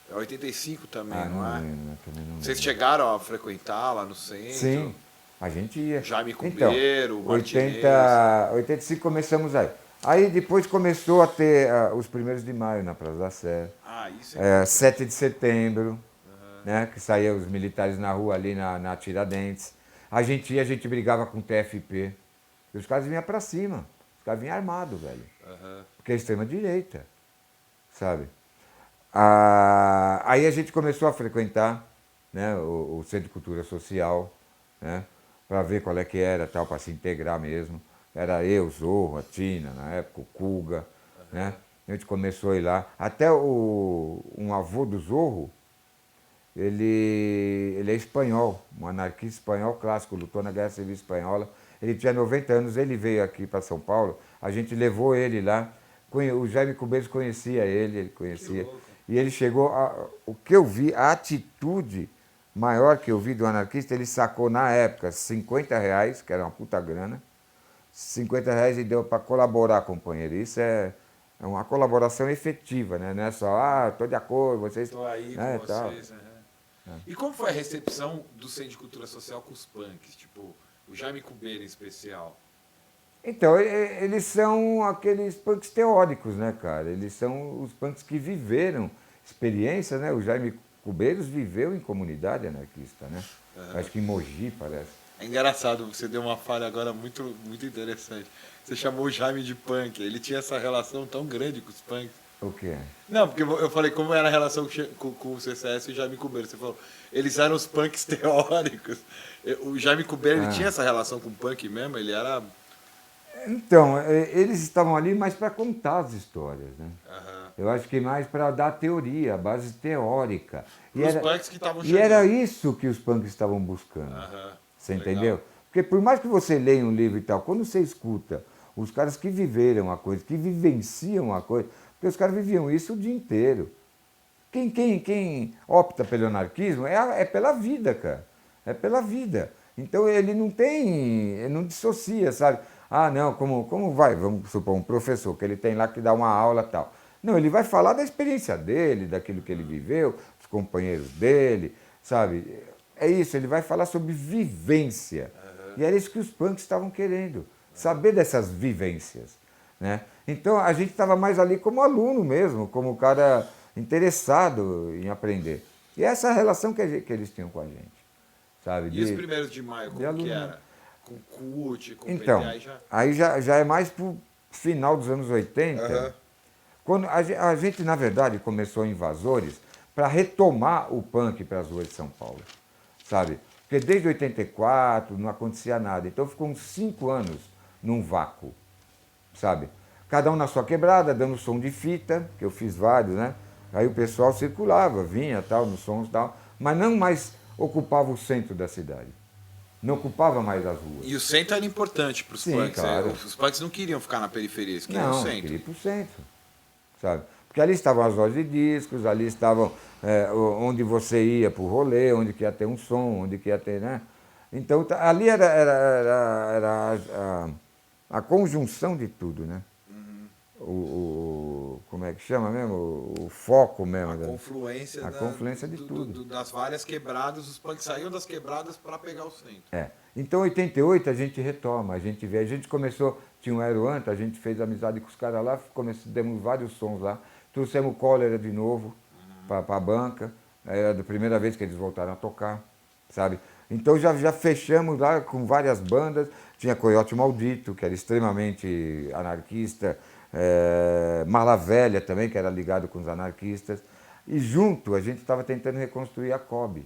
É 85 também, não é? lembro, também não Vocês lembro. chegaram a frequentar lá no centro? Sim, a gente ia. Jaime Então, Cubeiro, Martinez. 85 começamos aí. Aí depois começou a ter os 1º de maio na Praça da Sé, Ah, isso é. 7 de setembro, né, que saíam os militares na rua ali na Tiradentes. A gente brigava com o TFP. E os caras vinham pra cima. Os caras vinham armados, velho. Porque é extrema-direita, sabe? Aí a gente começou a frequentar, né, o Centro de Cultura Social, né, para ver qual é que era, tal, para se integrar mesmo. Era eu, Zorro, a Tina, na época, o Kuga, né? A gente começou a ir lá. Até um avô do Zorro, ele é espanhol, um anarquista espanhol clássico, lutou na Guerra Civil Espanhola. Ele tinha 90 anos, ele veio aqui para São Paulo, a gente levou ele lá. O Jaime Cubeiros conhecia ele conhecia. E ele chegou, o que eu vi, a atitude maior que eu vi do anarquista, ele sacou na época R$50, que era uma puta grana, R$50 e deu para colaborar, companheiro. Isso é uma colaboração efetiva, né? Não é só, estou de acordo, vocês... Estou aí né, com tal. vocês. E como foi a recepção do Centro de Cultura Social com os punks? Tipo, o Jaime Cubeiro em especial. Então, eles são aqueles punks teóricos, né, cara? Eles são os punks que viveram experiências, né? O Jaime Cubeiros viveu em comunidade anarquista, né? Acho que em Mogi, parece. É engraçado, você deu uma falha agora muito, muito interessante. Você chamou o Jaime de punk. Ele tinha essa relação tão grande com os punks. O quê? Não, porque eu falei como era a relação com o CCS e o Jaime Cubeiro. Você falou, eles eram os punks teóricos. O Jaime Cubeiro, ele tinha essa relação com o punk mesmo? Ele era... Então, eles estavam ali mais para contar as histórias, né? Aham. Eu acho que mais para dar teoria, base teórica. Os punks que estavam E era isso que os punks estavam buscando. Aham. Você Legal. entendeu? Porque por mais que você leia um livro e tal, quando você escuta os caras que viveram a coisa, que vivenciam a coisa, porque os caras viviam isso o dia inteiro. Quem opta pelo anarquismo é pela vida, cara. É pela vida. Então ele não dissocia, sabe? Ah, não, como vai? Vamos supor, um professor que ele tem lá que dá uma aula e tal. Não, ele vai falar da experiência dele, daquilo que ele viveu, dos companheiros dele, sabe? É isso, ele vai falar sobre vivência. E era isso que os punks estavam querendo, saber dessas vivências, né? Então a gente estava mais ali como aluno mesmo, como cara interessado em aprender. E essa é a relação que eles tinham com a gente, sabe? E os primeiros de maio, como aluno. que era? Com CUT, com Então, PDA já? aí já é mais pro final dos anos 80, Aham. quando a gente, na verdade, começou Invasores para retomar o punk para as ruas de São Paulo, sabe? Porque desde 84 não acontecia nada. Então ficou uns 5 anos num vácuo, sabe? Cada um na sua quebrada, dando som de fita, que eu fiz vários, né? Aí o pessoal circulava, vinha tal, nos sons e tal, mas não mais ocupava o centro da cidade. Não ocupava mais as ruas. E o centro era importante para os Sim, punks. claro. Os punks não queriam ficar na periferia, eles queriam o Não, centro. queria ir para o centro, sabe? Porque ali estavam as lojas de discos, ali estavam onde você ia para o rolê, onde que ia ter um som, onde que ia ter, né? Então ali era a conjunção de tudo, né? Como é que chama mesmo? O foco mesmo. A confluência, confluência de tudo. Das várias quebradas, os punks saíam das quebradas para pegar o centro. Então, em 88, a gente retoma, a gente começou, tinha um Aeroanta, a gente fez amizade com os caras lá, demos vários sons lá, trouxemos o Cólera de novo para a banca, era a primeira vez que eles voltaram a tocar, sabe? Então já fechamos lá com várias bandas, tinha Coiote Maldito, que era extremamente anarquista, Mala Velha também, que era ligado com os anarquistas, e junto a gente estava tentando reconstruir a COB,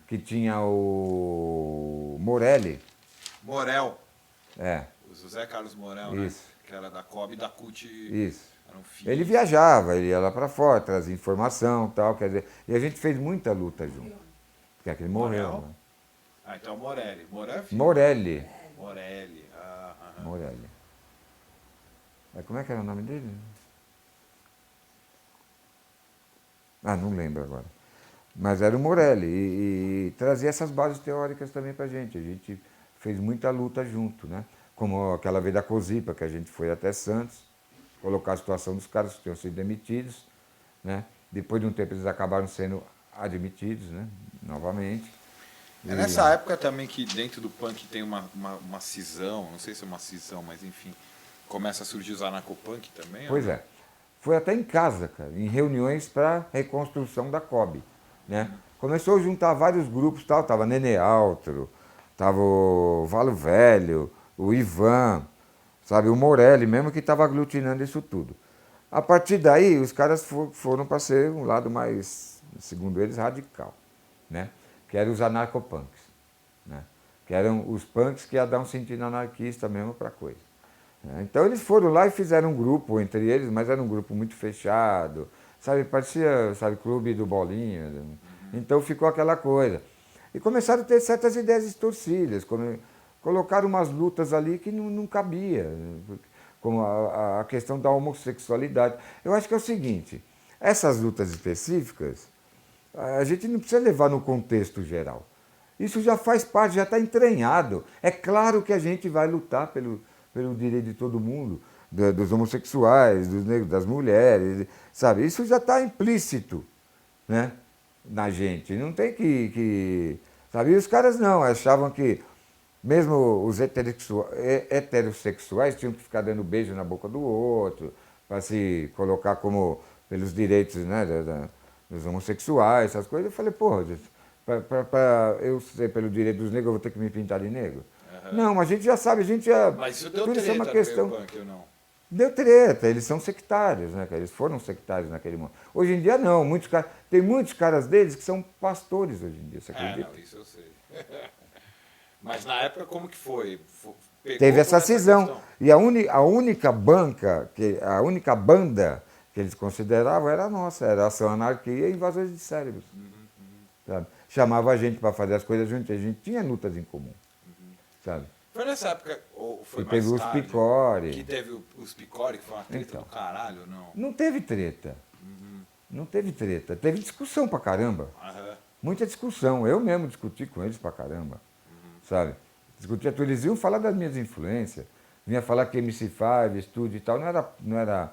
que tinha o Morelli. Morel. O José Carlos Morel, isso, né? Que era da COB e da CUT. Isso. Eram filhos. Ele viajava, ele ia lá para fora, trazia informação e tal, quer dizer, e a gente fez muita luta junto. Porque ele morreu. Morel? Né? Ah, então Morelli. Morel é filho? Morelli. Morelli. Morelli. Mas como é que era o nome dele? Não lembro agora. Mas era o Morelli e trazia essas bases teóricas também para a gente fez muita luta junto, né? Como aquela vez da Cosipa, que a gente foi até Santos, colocar a situação dos caras que tinham sido demitidos, né? Depois de um tempo eles acabaram sendo admitidos, né? Novamente. É nessa época também que dentro do punk tem uma cisão, não sei se é uma cisão, mas enfim, começa a surgir os anarcopunk também? Pois é. Foi até em casa, cara, em reuniões para reconstrução da COB. Né? Começou a juntar vários grupos, tal, tava Nenê Altro, tava o Valo Velho, o Ivan, sabe, o Morelli mesmo que estava aglutinando isso tudo. A partir daí, os caras foram para ser um lado mais, segundo eles, radical, né? Que eram os anarcopunks, né? Que eram os punks que iam dar um sentido anarquista mesmo para a coisa. Então eles foram lá e fizeram um grupo entre eles, mas era um grupo muito fechado, sabe, parecia, sabe, clube do Bolinha. Então ficou aquela coisa. E começaram a ter certas ideias distorcidas, colocaram umas lutas ali que não cabia, como a questão da homossexualidade. Eu acho que é o seguinte, essas lutas específicas, a gente não precisa levar no contexto geral. Isso já faz parte, já está entranhado. É claro que a gente vai lutar pelo direito de todo mundo, dos homossexuais, dos negros, das mulheres, sabe? Isso já está implícito, né, na gente. Não tem que sabe? E os caras não, achavam que mesmo os heterossexuais tinham que ficar dando beijo na boca do outro, para se colocar como pelos direitos, né, dos homossexuais, essas coisas. Eu falei, porra, para eu ser pelo direito dos negros, eu vou ter que me pintar de negro? Não, a gente já sabe, a gente já... Mas isso deu tudo treta isso é uma questão. no meio punk, ou não? Deu treta, eles são sectários, né? Eles foram sectários naquele momento. Hoje em dia não, tem muitos caras deles que são pastores hoje em dia, você acredita? Não, isso eu sei. Mas na época como que foi? Teve essa cisão. Questão? E a única banda que eles consideravam era a nossa, era Ação Anarquia e Invasores de Cérebros. Sabe? Chamava a gente para fazer as coisas juntos, a gente tinha lutas em comum. Sabe? Foi nessa época, ou foi E mais teve os tarde, Picore. que teve os Picore, que foi uma treta Então. do caralho, ou não? Não teve treta. Não teve treta. Teve discussão pra caramba. Muita discussão. Eu mesmo discuti com eles pra caramba. Sabe? Discutia tudo. Eles iam falar das minhas influências. Vinha falar que MC5, estúdio e tal, não era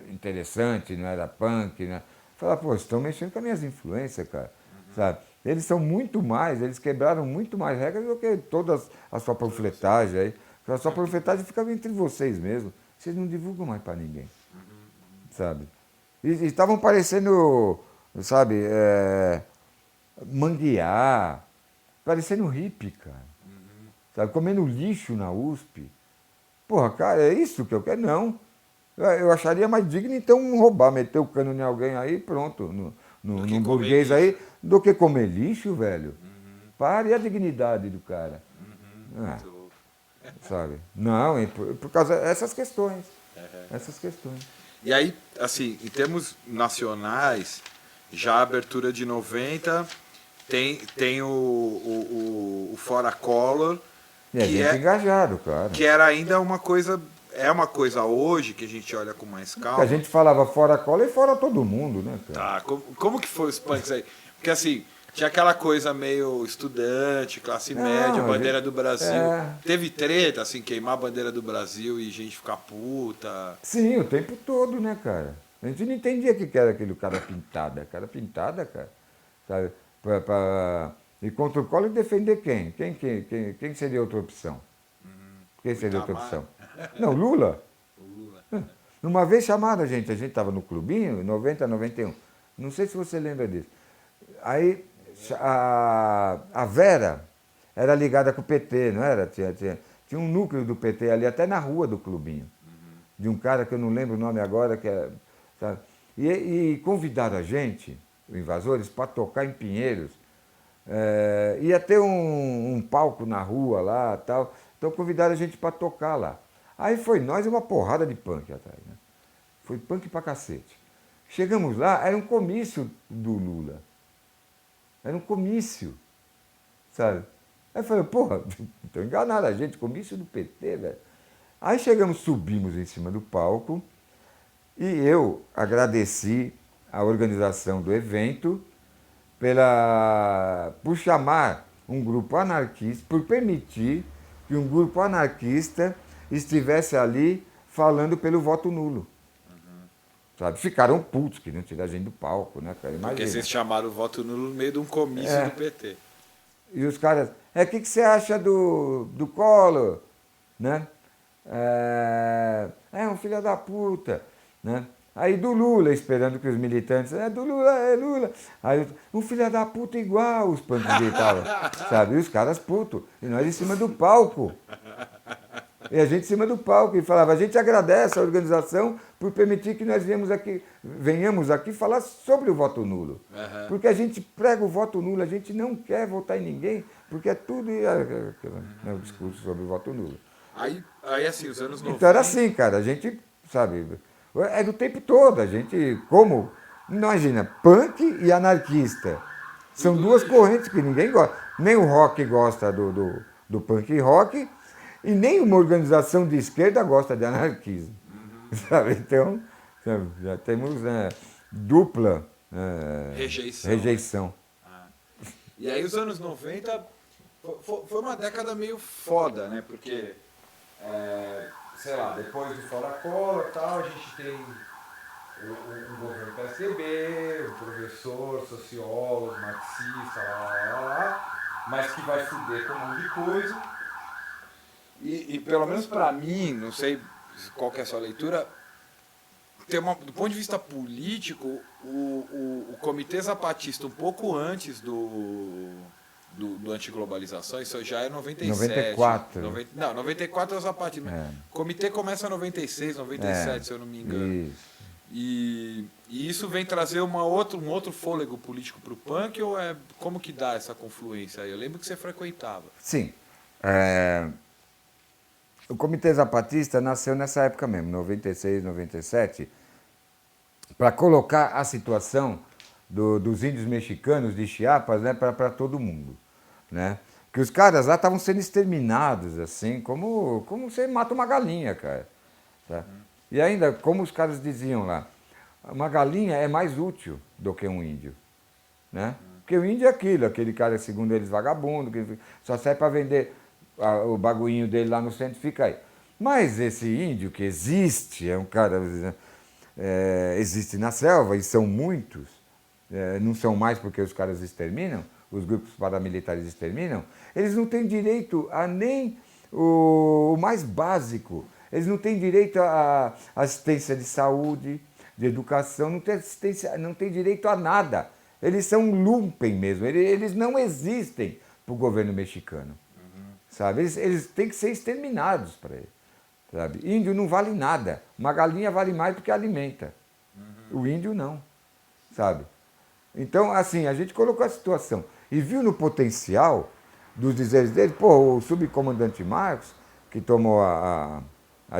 interessante, não era punk. Né? Falava, pô, estão mexendo com as minhas influências, cara. Sabe? Eles são muito mais, eles quebraram muito mais regras do que toda a sua panfletagem aí. A sua panfletagem ficava entre vocês mesmo. Vocês não divulgam mais para ninguém. Sabe? E estavam parecendo, sabe, manguear, parecendo hippie, cara. Sabe? Comendo lixo na USP. Porra, cara, é isso que eu quero? Não. Eu acharia mais digno, então, roubar, meter o cano em alguém aí e pronto. No burguês aí, do que comer lixo, velho. Pare a dignidade do cara. Sabe? Não, por causa dessas questões. Essas questões. E aí, assim, em termos nacionais, já a abertura de 90 tem o Fora Collor, E a que gente engajado, claro. que era ainda uma coisa, é uma coisa hoje que a gente olha com mais Porque a calma. gente falava fora cola e fora todo mundo, né, cara? Tá, como que foi os punks aí? Porque assim, tinha aquela coisa meio estudante, classe Não, média, a bandeira gente- do Brasil. é. Teve treta, assim, queimar a bandeira do Brasil e gente ficar puta. Sim, o tempo todo, né, cara? A gente não entendia o que era aquele cara pintada. Cara pintada, cara. Sabe? E contra o Collor defender quem? Quem seria outra opção? Quem seria outra Itamar. opção? Não, Lula. O Lula. Uma vez chamaram a gente estava no clubinho, em 90, 91. Não sei se você lembra disso. Aí a Vera era ligada com o PT, não era? Tinha um núcleo do PT ali, até na rua do clubinho. De um cara que eu não lembro o nome agora, que era. Sabe? E convidaram a gente, os invasores, para tocar em Pinheiros. Ia ter um palco na rua lá tal. Então convidaram a gente para tocar lá. Aí foi nós e uma porrada de punk atrás. Né? Foi punk pra cacete. Chegamos lá, era um comício do Lula. Era um comício, sabe? Aí eu falei, porra, estão enganando a gente, comício do PT, velho. Aí chegamos, subimos em cima do palco e eu agradeci a organização do evento por chamar um grupo anarquista, por permitir que um grupo anarquista estivesse ali falando pelo voto nulo. Sabe? Ficaram putos que não tiraram a gente do palco, né, cara? Porque Imagina. vocês chamaram o voto nulo no meio de um comício do PT. E os caras, o que você acha do Collor? Né? É um filho da puta. Né? Aí do Lula, esperando que os militantes, do Lula, é Lula. Aí, um filho da puta igual, os punks gritavam, sabe? E os caras putos. E nós em cima do palco. E a gente em cima do palco e falava, a gente agradece a organização por permitir que nós venhamos aqui falar sobre o voto nulo. Uhum. Porque a gente prega o voto nulo, a gente não quer votar em ninguém, porque é tudo o discurso sobre o voto nulo. Aí assim, os anos 90... Então era assim, cara, a gente, sabe, é do tempo todo, a gente, como, imagina, punk e anarquista. São duas correntes que ninguém gosta. Nem o rock gosta do punk e rock, e nem uma organização de esquerda gosta de anarquismo. Sabe? Então, sabe, já temos dupla rejeição. E aí os anos 90 foi uma década meio foda, né? Porque, sei lá, depois do Fora Collor e tal, a gente tem o governo PSDB, o professor, sociólogo, marxista, mas que vai fuder com um monte de coisa. E pelo menos para mim, não sei qual que é a sua leitura, do ponto de vista político, o Comitê Zapatista, um pouco antes do antiglobalização, isso já é 97. 94. 94 é o Zapatista. O comitê começa em 96, 97, se eu não me engano. Isso. E isso vem trazer um outro fôlego político para o punk, ou como que dá essa confluência aí? Eu lembro que você frequentava. Sim. O Comitê Zapatista nasceu nessa época mesmo, 96, 97, para colocar a situação dos índios mexicanos de Chiapas, né, para todo mundo. Né? Que os caras lá estavam sendo exterminados, assim, como você mata uma galinha, cara. Tá? E ainda, como os caras diziam lá, uma galinha é mais útil do que um índio. Né? Porque o índio é aquele cara, segundo eles, vagabundo, que só serve para vender o bagulhinho dele lá no centro, fica aí. Mas esse índio que existe, é um cara, existe na selva, e são muitos, não são mais porque os caras exterminam, os grupos paramilitares exterminam, eles não têm direito a nem o mais básico, eles não têm direito a assistência de saúde, de educação, não têm direito a nada. Eles são lumpen mesmo, eles não existem para o governo mexicano. Sabe? Eles têm que ser exterminados para ele. Sabe? Índio não vale nada. Uma galinha vale mais porque alimenta. O índio não. Sabe? Então, assim, a gente colocou a situação e viu no potencial dos dizeres dele, o subcomandante Marcos, que tomou a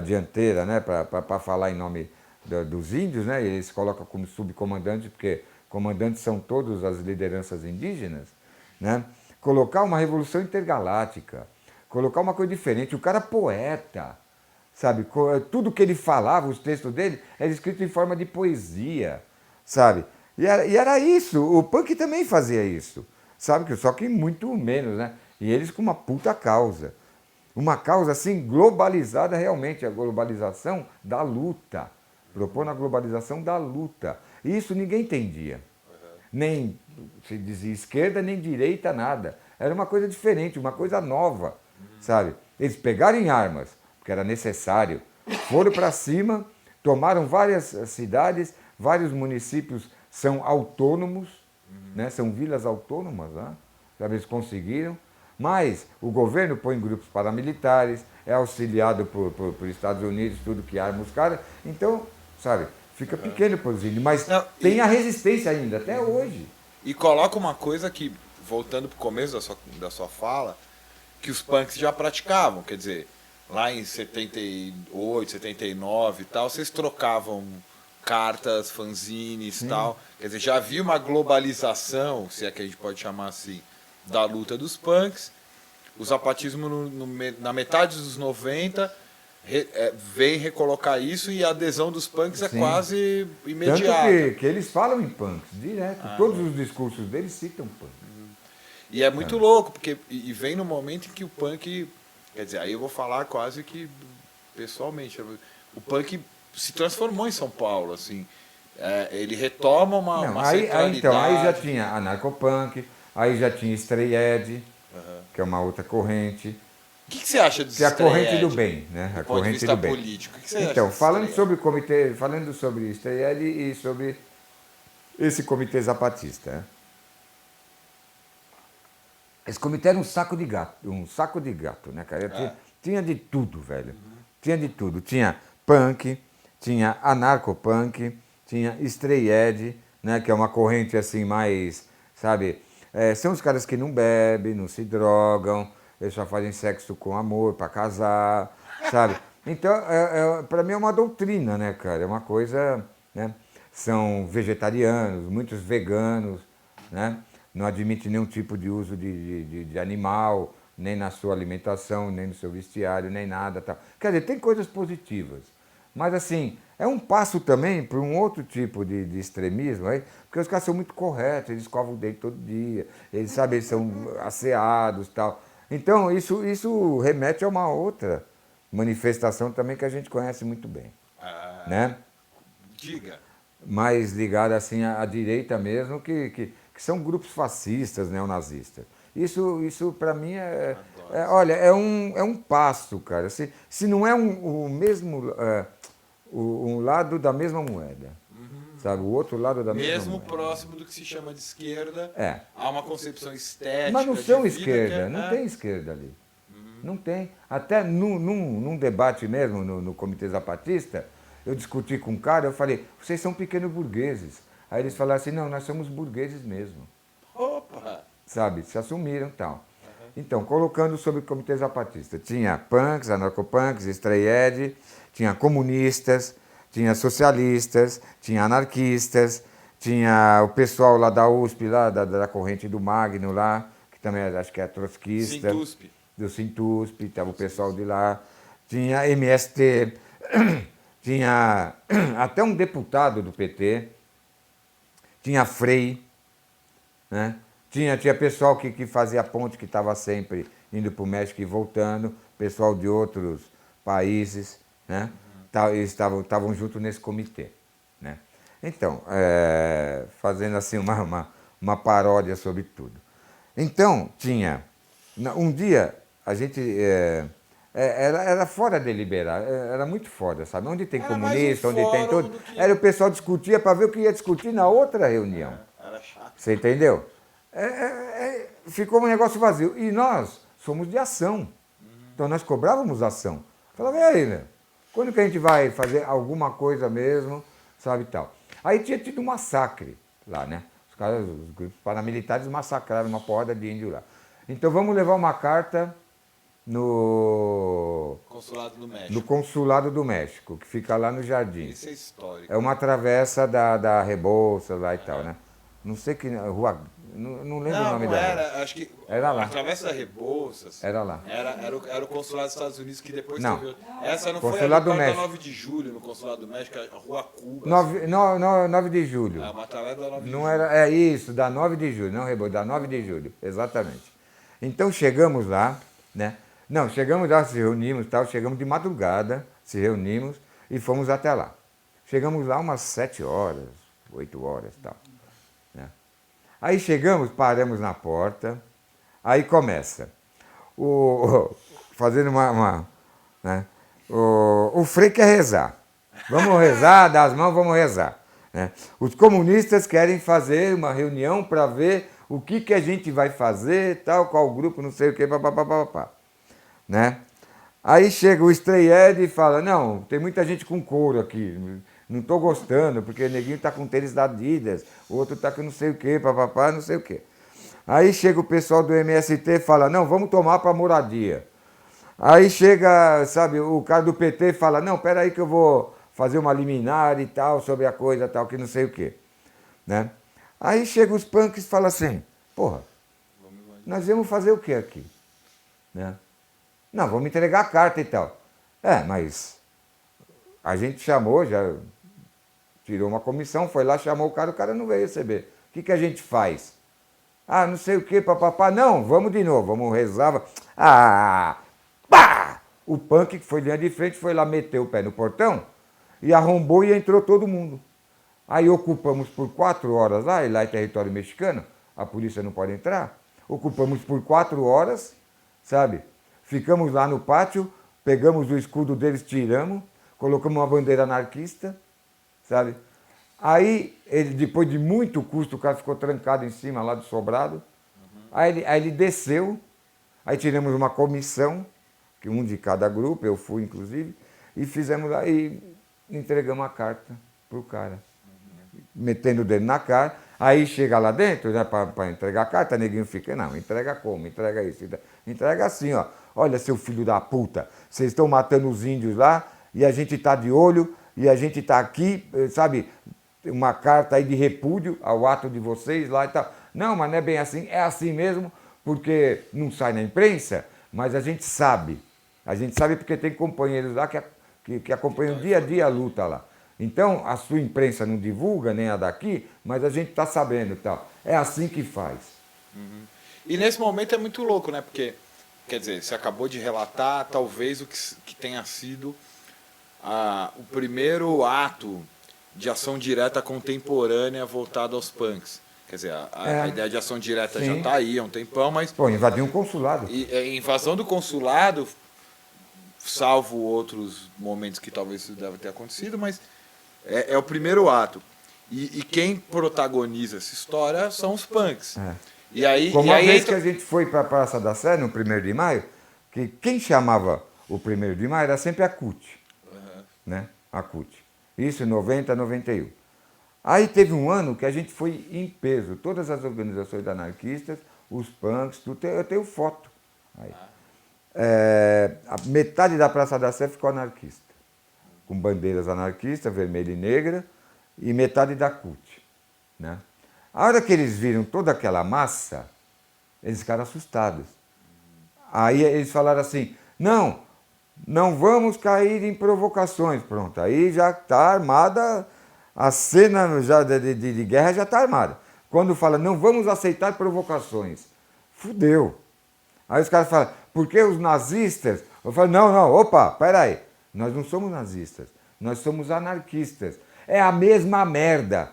dianteira, né, para falar em nome dos índios, né? E eles colocam como subcomandante, porque comandantes são todas as lideranças indígenas, né? Colocar uma revolução intergaláctica, colocar uma coisa diferente. O cara é poeta, sabe? Tudo que ele falava, os textos dele, era escrito em forma de poesia, sabe? E era isso. O punk também fazia isso, sabe? Só que muito menos, né? E eles com uma puta causa. Uma causa assim globalizada realmente, a globalização da luta. Propondo a globalização da luta. E isso ninguém entendia. Nem se dizia esquerda, nem direita, nada. Era uma coisa diferente, uma coisa nova, sabe? Eles pegaram em armas, porque era necessário, foram para cima, tomaram várias cidades, vários municípios são autônomos, né? São vilas autônomas, né? Sabe? Eles conseguiram. Mas o governo põe grupos paramilitares, é auxiliado por Estados Unidos, tudo que arma os caras. Então, sabe, fica pequeno para os índios, mas Não, tem a resistência ainda, até hoje. E coloca uma coisa que, voltando pro começo da sua fala, que os punks já praticavam. Quer dizer, lá em 78, 79 e tal, vocês trocavam cartas, fanzines e tal. Quer dizer, já havia uma globalização, se é que a gente pode chamar assim, da luta dos punks. O zapatismo na metade dos 90 vem recolocar isso e a adesão dos punks é Sim. quase Tanto imediata. que eles falam em punks, direto. Todos os discursos deles citam punk. E é muito louco, porque e vem no momento em que o punk, quer dizer, aí eu vou falar quase que pessoalmente, o punk se transformou em São Paulo, assim. Ele retoma uma Não, centralidade. então, aí já tinha anarcopunk, aí já tinha Stray Edge, que é uma outra corrente, O que você acha dos que é a corrente Stray do Edge, bem, né? A do ponto de corrente vista do bem. político? O que você acha Então, dos falando Stray sobre o comitê, falando sobre Stray Edge e sobre esse comitê zapatista, né? Esse comitê era um saco de gato, né, cara? Tinha de tudo, velho. Tinha de tudo. Tinha punk, tinha anarcopunk, tinha Stray Edge, né, que é uma corrente assim mais, sabe? São os caras que não bebem, não se drogam, eles só fazem sexo com amor para casar, sabe? Então, para mim é uma doutrina, né, cara? É uma coisa, né? São vegetarianos, muitos veganos, né? Não admite nenhum tipo de uso de animal, nem na sua alimentação, nem no seu vestiário, nem nada. Tal. Quer dizer, tem coisas positivas. Mas, assim, é um passo também para um outro tipo de extremismo, aí, porque os caras são muito corretos, eles escovam o dente todo dia, eles, sabe, eles são asseados e tal. Então, isso remete a uma outra manifestação também que a gente conhece muito bem. Né? Diga. Mais ligada assim à direita mesmo, que são grupos fascistas, neonazistas. Isso para mim olha, é um passo, cara. Se não é o mesmo, um lado da mesma moeda, sabe? O outro lado da mesma Mesmo moeda. próximo do que se chama de esquerda, É. há uma concepção estética. Mas não são de vida esquerda, que não tem esquerda ali. Não tem. Até num debate mesmo no Comitê Zapatista, eu discuti com um cara, eu falei, vocês são pequenos burgueses. Aí eles falaram assim, não, nós somos burgueses mesmo. Opa! Sabe, se assumiram e tal. Então, colocando sobre o Comitê Zapatista, tinha punks, anarcopunks, Stray Edge, tinha comunistas, tinha socialistas, tinha anarquistas, tinha o pessoal lá da USP, lá da corrente do Magno lá, que também acho que é trotskista. Sintusp. Do Sintusp, estava o pessoal de lá. Tinha MST, tinha até um deputado do PT, tinha Frei, né? Tinha pessoal que fazia ponte, que estava sempre indo para o México e voltando, pessoal de outros países, né? Eles estavam juntos nesse comitê, né? Então, fazendo assim uma paródia sobre tudo. Então, tinha... Um dia, a gente... era fora deliberar, era muito foda, sabe? Onde tem Era comunista, mais um onde tem fórum todo... do que- Era o pessoal discutia para ver o que ia discutir na outra reunião. Era chato. Você entendeu? Ficou um negócio vazio. E nós somos de ação. Então nós cobrávamos ação. Falava, e aí, meu? Quando que a gente vai fazer alguma coisa mesmo, sabe, tal? Aí tinha tido um massacre lá, né? Os grupos paramilitares massacraram uma porrada de índio lá. Então vamos levar uma carta no Consulado do México. do Consulado do México, que fica lá no Jardim. Isso é histórico. É uma travessa da Rebouças lá e tal, né? Não sei que rua, não lembro o nome não dela. era, acho que Era lá. a Travessa da Rebouças Era lá. era o consulado dos Estados Unidos que depois Não. teve. Essa não foi Consulado do a México. 9 de julho, no consulado do México, a Rua Cuba. 9 de julho. É uma travessa da 9 de Não julho. era, é isso, da 9 de julho, não Rebouças, da 9 de julho, exatamente. Então chegamos lá, né? Não, chegamos lá, se reunimos, tal, chegamos de madrugada, se reunimos e fomos até lá. Chegamos lá umas 7 horas, 8 horas e tal. Né? Aí chegamos, paramos na porta, aí começa. Fazendo né? O Frei quer rezar. Vamos rezar, dar as mãos, vamos rezar. Né? Os comunistas querem fazer uma reunião para ver o que a gente vai fazer, tal, qual grupo, não sei o que, papapá. Né? Aí chega o Strayed e fala, não, tem muita gente com couro aqui, não estou gostando, porque o neguinho está com tênis da Adidas, o outro está com não sei o que, papapá, não sei o que. Aí chega o pessoal do MST e fala, não, vamos tomar para moradia. Aí chega, sabe, o cara do PT e fala, não, peraí que eu vou fazer uma liminar e tal, sobre a coisa tal, que não sei o que. Né? Aí chega os punks e fala assim, porra, nós vamos fazer o que aqui? Né? Não, vamos entregar a carta e tal. Mas a gente chamou, já tirou uma comissão, foi lá, chamou o cara não veio receber. O que a gente faz? Ah, não sei o que, papapá. Não, vamos de novo, vamos rezar. Pá! O punk que foi linha de frente foi lá, meteu o pé no portão e arrombou e entrou todo mundo. Aí ocupamos por 4 horas lá, e lá é território mexicano, a polícia não pode entrar. Ocupamos por 4 horas, sabe? Ficamos lá no pátio, pegamos o escudo deles, tiramos, colocamos uma bandeira anarquista, sabe? Aí, depois de muito custo, o cara ficou trancado em cima lá do sobrado. Aí ele desceu, aí tiramos uma comissão, que um de cada grupo, eu fui inclusive, e fizemos lá e entregamos a carta pro cara. Metendo o dedo na cara, aí chega lá dentro, né, para entregar a carta, neguinho fica, não, entrega como? Entrega isso. Entrega assim, ó. Olha, seu filho da puta, vocês estão matando os índios lá, e a gente está de olho, e a gente está aqui, sabe, uma carta aí de repúdio ao ato de vocês lá e tal. Não, mas não é bem assim, é assim mesmo, porque não sai na imprensa, mas a gente sabe porque tem companheiros lá que acompanham dia a dia a luta lá. Então, a sua imprensa não divulga, nem a daqui, mas a gente está sabendo e tal. É assim que faz. Uhum. E nesse momento é muito louco, né? Porque, quer dizer, você acabou de relatar talvez o que tenha sido o primeiro ato de ação direta contemporânea voltado aos punks. Quer dizer, a ideia de ação direta já está aí há um tempão, mas... Pô, invadiu um consulado. E a invasão do consulado, salvo outros momentos que talvez isso deve ter acontecido, mas é o primeiro ato. E quem protagoniza essa história são os punks. E aí, Como a vez que a gente foi para a Praça da Sé, no 1º de maio, que quem chamava o 1º de maio era sempre a CUT. Né? A CUT. Isso em 90, 91. Aí teve um ano que a gente foi em peso, todas as organizações anarquistas, os punks, tudo, eu tenho foto. Aí. A metade da Praça da Sé ficou anarquista, com bandeiras anarquistas, vermelha e negra, e metade da CUT. Né? A hora que eles viram toda aquela massa, eles ficaram assustados. Aí eles falaram assim, não vamos cair em provocações. Pronto, aí já está armada, a cena já de guerra já está armada. Quando fala, não vamos aceitar provocações, fudeu. Aí os caras falam, porque os nazistas... Eu falo, não, opa, peraí, nós não somos nazistas, nós somos anarquistas. É a mesma merda,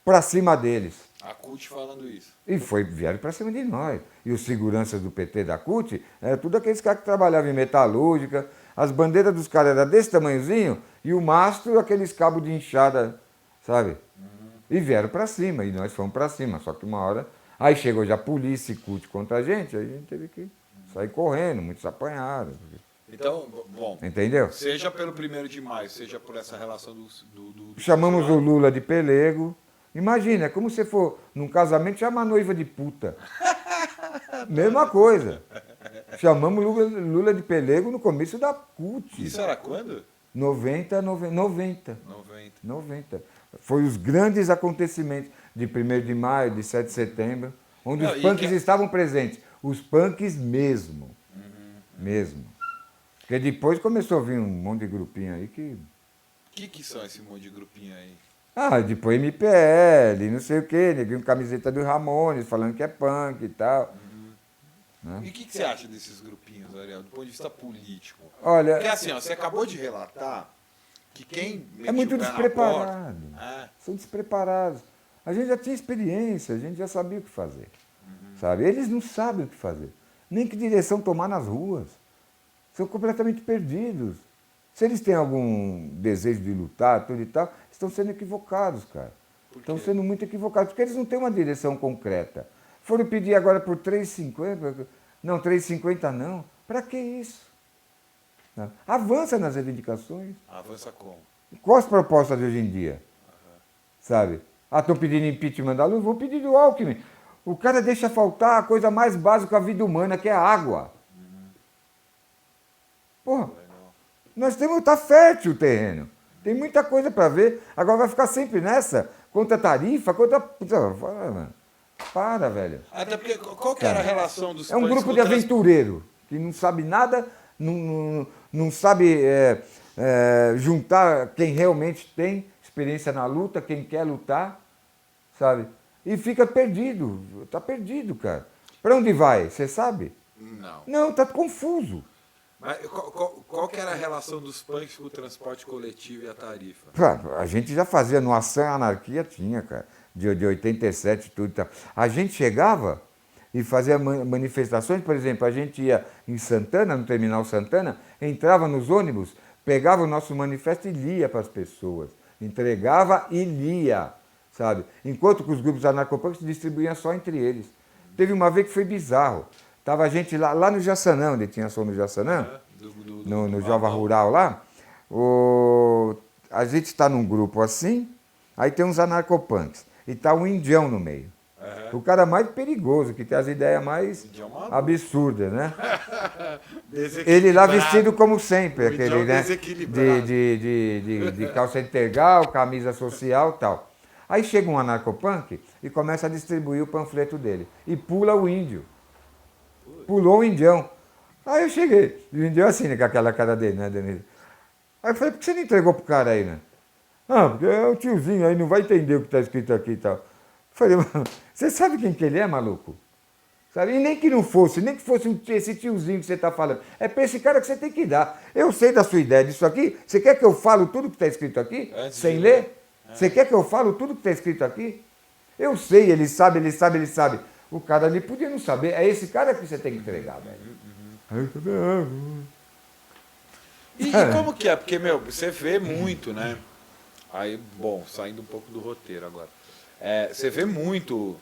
pra cima deles. A CUT falando isso. E vieram pra cima de nós. E os seguranças do PT da CUT, eram tudo aqueles caras que trabalhavam em metalúrgica, as bandeiras dos caras eram desse tamanhozinho, e o mastro, aqueles cabos de enxada, sabe? E vieram pra cima, e nós fomos pra cima, só que uma hora... Aí chegou já a polícia e CUT contra a gente gente teve que sair correndo, muitos apanharam. Então, bom, entendeu? Seja pelo 1º de maio, seja por essa relação do Chamamos o Lula de pelego. Imagina, é como se for num casamento chamar a noiva de puta. Mesma coisa. Chamamos Lula de pelego no começo da CUT. Isso era quando? 90. 90. 90. Foi os grandes acontecimentos de 1º de maio, de 7 de setembro, onde Não, os e punks que- estavam presentes. Os punks mesmo. Mesmo. Porque depois começou a vir um monte de grupinho aí que... O que são esse monte de grupinho aí? Ah, depois MPL, não sei o quê, neguinho com camiseta do Ramones, falando que é punk e tal. Né? E o que você acha desses grupinhos, Ariel, do ponto de vista político? Olha, Porque assim, ó, você acabou de relatar que quem é muito metia o pé na despreparado. porta- São despreparados. A gente já tinha experiência, a gente já sabia o que fazer. Sabe? Eles não sabem o que fazer. Nem que direção tomar nas ruas. São completamente perdidos. Se eles têm algum desejo de lutar, tudo e tal, estão sendo equivocados, cara. Por Estão quê? sendo muito equivocados, porque eles não têm uma direção concreta. Foram pedir agora por 3,50, não, 3,50 não. Para que isso? Não. Avança nas reivindicações. Avança como? Quais as propostas de hoje em dia? Sabe? Ah, estão pedindo impeachment da Lula, vou pedir do Alckmin. O cara deixa faltar a coisa mais básica da vida humana, que é a água. Porra, nós temos, tá fértil o terreno. Tem muita coisa para ver. Agora vai ficar sempre nessa, contra tarifa, contra... Para, velho. Até porque, qual que era a relação dos É um punks grupo com de o trans- aventureiro, que não sabe nada, não sabe juntar quem realmente tem experiência na luta, quem quer lutar, sabe? E fica perdido, tá perdido, cara. Para onde vai? Você sabe? Não. Não, tá confuso. Mas qual que era a relação dos punks com o transporte coletivo e a tarifa? A gente já fazia no Ação e Anarquia, tinha, cara, de 87 tudo e tal. A gente chegava e fazia manifestações, por exemplo, a gente ia em Santana, no terminal Santana, entrava nos ônibus, pegava o nosso manifesto e lia para as pessoas. Entregava e lia, sabe? Enquanto que os grupos anarcopunks distribuíam só entre eles. Teve uma vez que foi bizarro. Tava a gente lá no Jaçanã, onde tinha som no Jaçanã, no Jova Rural lá. A gente está num grupo assim, aí tem uns anarcopunks, e está um indião no meio. O cara mais perigoso, que tem as ideias mais Indião maluco. absurdas, né? Ele lá vestido como sempre, O aquele, indião né? desequilibrado. De calça integral, camisa social e tal. Aí chega um anarcopunk e começa a distribuir o panfleto dele. E pula o índio. Pulou o indião. Aí eu cheguei. E o indião assim, né, com aquela cara dele, né, Denise? Aí eu falei, por que você não entregou pro cara aí, né? Ah, porque é o tiozinho aí, não vai entender o que está escrito aqui e tal. Eu falei, você sabe quem que ele é, maluco? Sabe? E nem que não fosse, nem que fosse esse tiozinho que você está falando. É para esse cara que você tem que dar. Eu sei da sua ideia disso aqui. Você quer que eu falo tudo que está escrito aqui? Antes sem de ler? Você quer que eu falo tudo que está escrito aqui? Eu sei, ele sabe, ele sabe, ele sabe. O cara ali podia não saber. É esse cara que você tem que entregar, velho. Aí eu falei, E como que é? Porque, meu, você vê muito, né? Aí, bom, saindo um pouco do roteiro agora. Você vê muito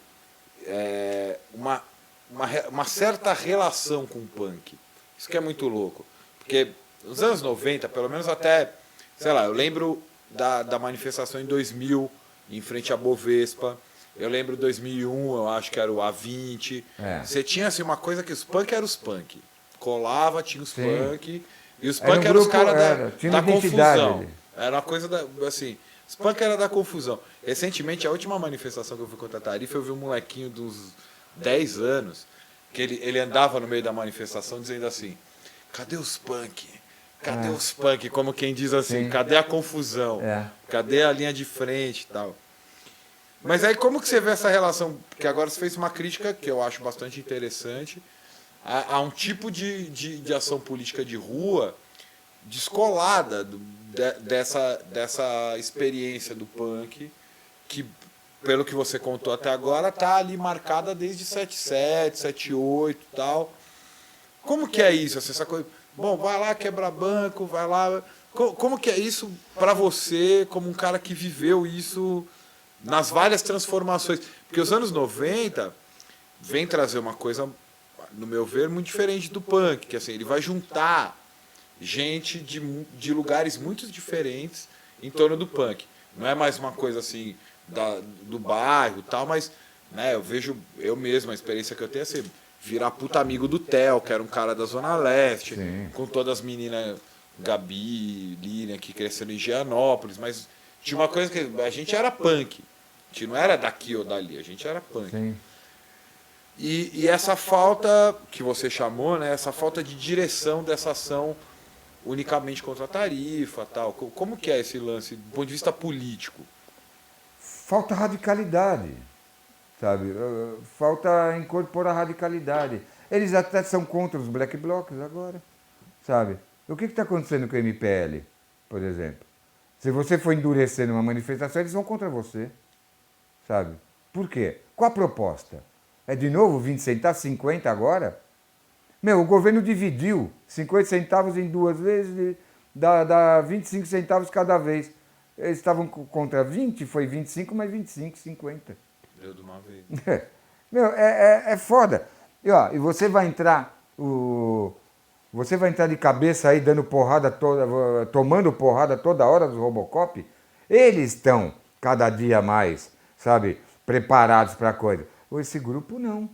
uma certa relação com o punk. Isso que é muito louco. Porque nos anos 90, pelo menos até, sei lá, eu lembro da manifestação em 2000, em frente à Bovespa. Eu lembro 2001, eu acho que era o A20. Você tinha assim uma coisa que os punk eram os punk. Colava, tinha os punk. E os Era punk um eram os grupo, caras tinha da uma identidade confusão. ali. Era uma coisa assim. Os punk era da confusão. Recentemente, a última manifestação que eu fui contra a tarifa, eu vi um molequinho de uns 10 anos, que ele andava no meio da manifestação dizendo assim: cadê os punk? Cadê os punk? Como quem diz assim, Sim. cadê a confusão? Cadê a linha de frente e tal? Mas aí como que você vê essa relação? Porque agora você fez uma crítica que eu acho bastante interessante a um tipo de ação política de rua descolada dessa experiência do punk, que, pelo que você contou até agora, tá ali marcada desde 77, 78 e tal. Como que é isso? Essa coisa? Bom, vai lá quebrar banco, vai lá... Como que é isso para você, como um cara que viveu isso nas várias transformações? Porque os anos 90 vem trazer uma coisa, no meu ver, muito diferente do punk, que assim, ele vai juntar gente de lugares muito diferentes em torno do punk. Não é mais uma coisa assim do bairro e tal, mas, né, eu vejo eu mesmo, a experiência que eu tenho é assim, virar puta amigo do Theo, que era um cara da Zona Leste, Sim. com todas as meninas, Gabi, Lilian, que cresceram em Gianópolis, mas tinha uma coisa que a gente era punk. A gente não era daqui ou dali, a gente era punk. Sim. E essa falta que você chamou, né, essa falta de direção dessa ação unicamente contra a tarifa, tal. Como que é esse lance do ponto de vista político? Falta radicalidade, sabe? Falta incorporar radicalidade. Eles até são contra os black blocs agora, sabe? O que está acontecendo com o MPL, por exemplo? Se você for endurecer numa manifestação, eles vão contra você, sabe? Por quê? Qual a proposta? É de novo 20 centavos, 50 agora? Meu, o governo dividiu 50 centavos em duas vezes, dá 25 centavos cada vez. Eles estavam contra 20, foi 25, mais 25, 50. Deu de uma vez. Meu, é foda. E você vai entrar, você vai entrar de cabeça aí dando porrada toda, tomando porrada toda hora dos Robocop. Eles estão cada dia mais, sabe, preparados para a coisa. Esse grupo não.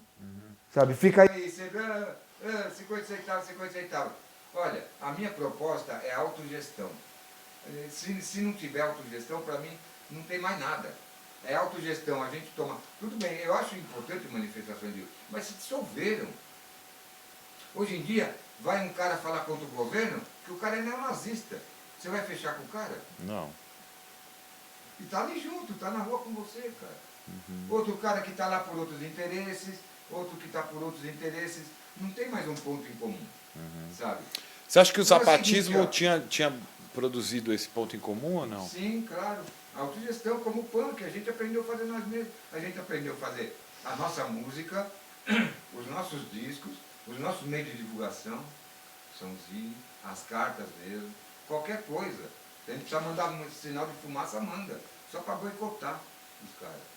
Sabe, fica aí, você vê, 50 centavos, 50 centavos. Olha, a minha proposta é autogestão. Se não tiver autogestão, para mim, não tem mais nada. É autogestão, a gente toma... Tudo bem, eu acho importante manifestações de... Mas se dissolveram. Hoje em dia, vai um cara falar contra o governo, que o cara é neonazista. Você vai fechar com o cara? Não. E tá ali junto, tá na rua com você, cara. Outro cara que tá lá por outros interesses, outro que tá por outros interesses. Não tem mais um ponto em comum, sabe? Você acha que o Então é o zapatismo seguinte, tinha produzido esse ponto em comum ou não? Sim, claro. A autogestão como punk, a gente aprendeu a fazer nós mesmos. A gente aprendeu a fazer a nossa música, os nossos discos, os nossos meios de divulgação, sãozinho, as cartas mesmo, qualquer coisa. Se a gente precisa mandar um sinal de fumaça, manda. Só para boicotar os caras.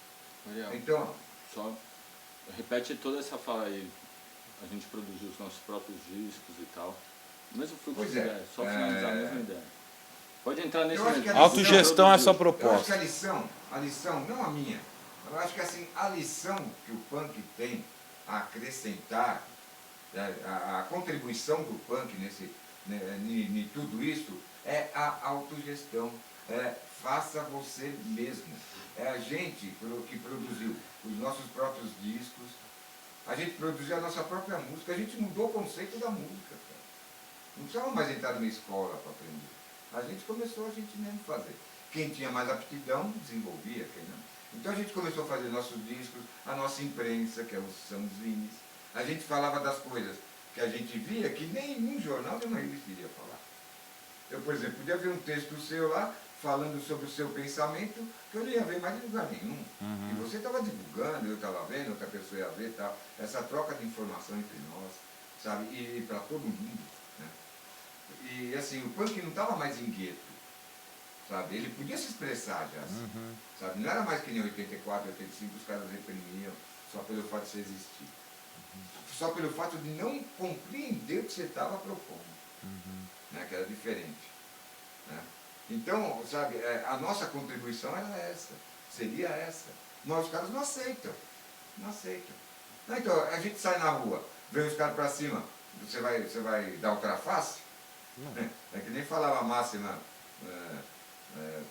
Mariel, Então, só repete toda essa fala aí. A gente produziu os nossos próprios discos e tal. Mesmo fluxo Pois de é. ideia, só finalizar a mesma ideia. Pode entrar nesse Eu acho que mesmo. a Autogestão é a sua eu acho que proposta. a lição, não a minha, eu acho que assim, a lição que o punk tem a acrescentar, né, a contribuição do punk em tudo isso, é a autogestão. Faça você mesmo. É a gente que produziu os nossos próprios discos, a gente produziu a nossa própria música, a gente mudou o conceito da música, cara. Não precisava mais entrar numa escola para aprender. A gente começou a gente mesmo fazer. Quem tinha mais aptidão, desenvolvia, quem não. Então a gente começou a fazer nossos discos, a nossa imprensa, que são os zines. A gente falava das coisas que a gente via que nenhum jornal, nenhuma revista iria falar. Eu, por exemplo, podia ver um texto seu lá, falando sobre o seu pensamento, que eu não ia ver mais em lugar nenhum. E você estava divulgando, eu estava vendo, outra pessoa ia ver, tal. Essa troca de informação entre nós, sabe? E para todo mundo. Né? E assim, o punk não estava mais em gueto, sabe? Ele podia se expressar já, assim, sabe? Não era mais que nem 84, 85, os caras reprimiam só pelo fato de você existir. Só pelo fato de não compreender o que você estava propondo, né? Que era diferente. Né? Então, sabe, a nossa contribuição era essa, seria essa. Mas os caras não aceitam, não aceitam. Então, a gente sai na rua, vem os caras para cima, você vai dar outra face? É que nem falava a máxima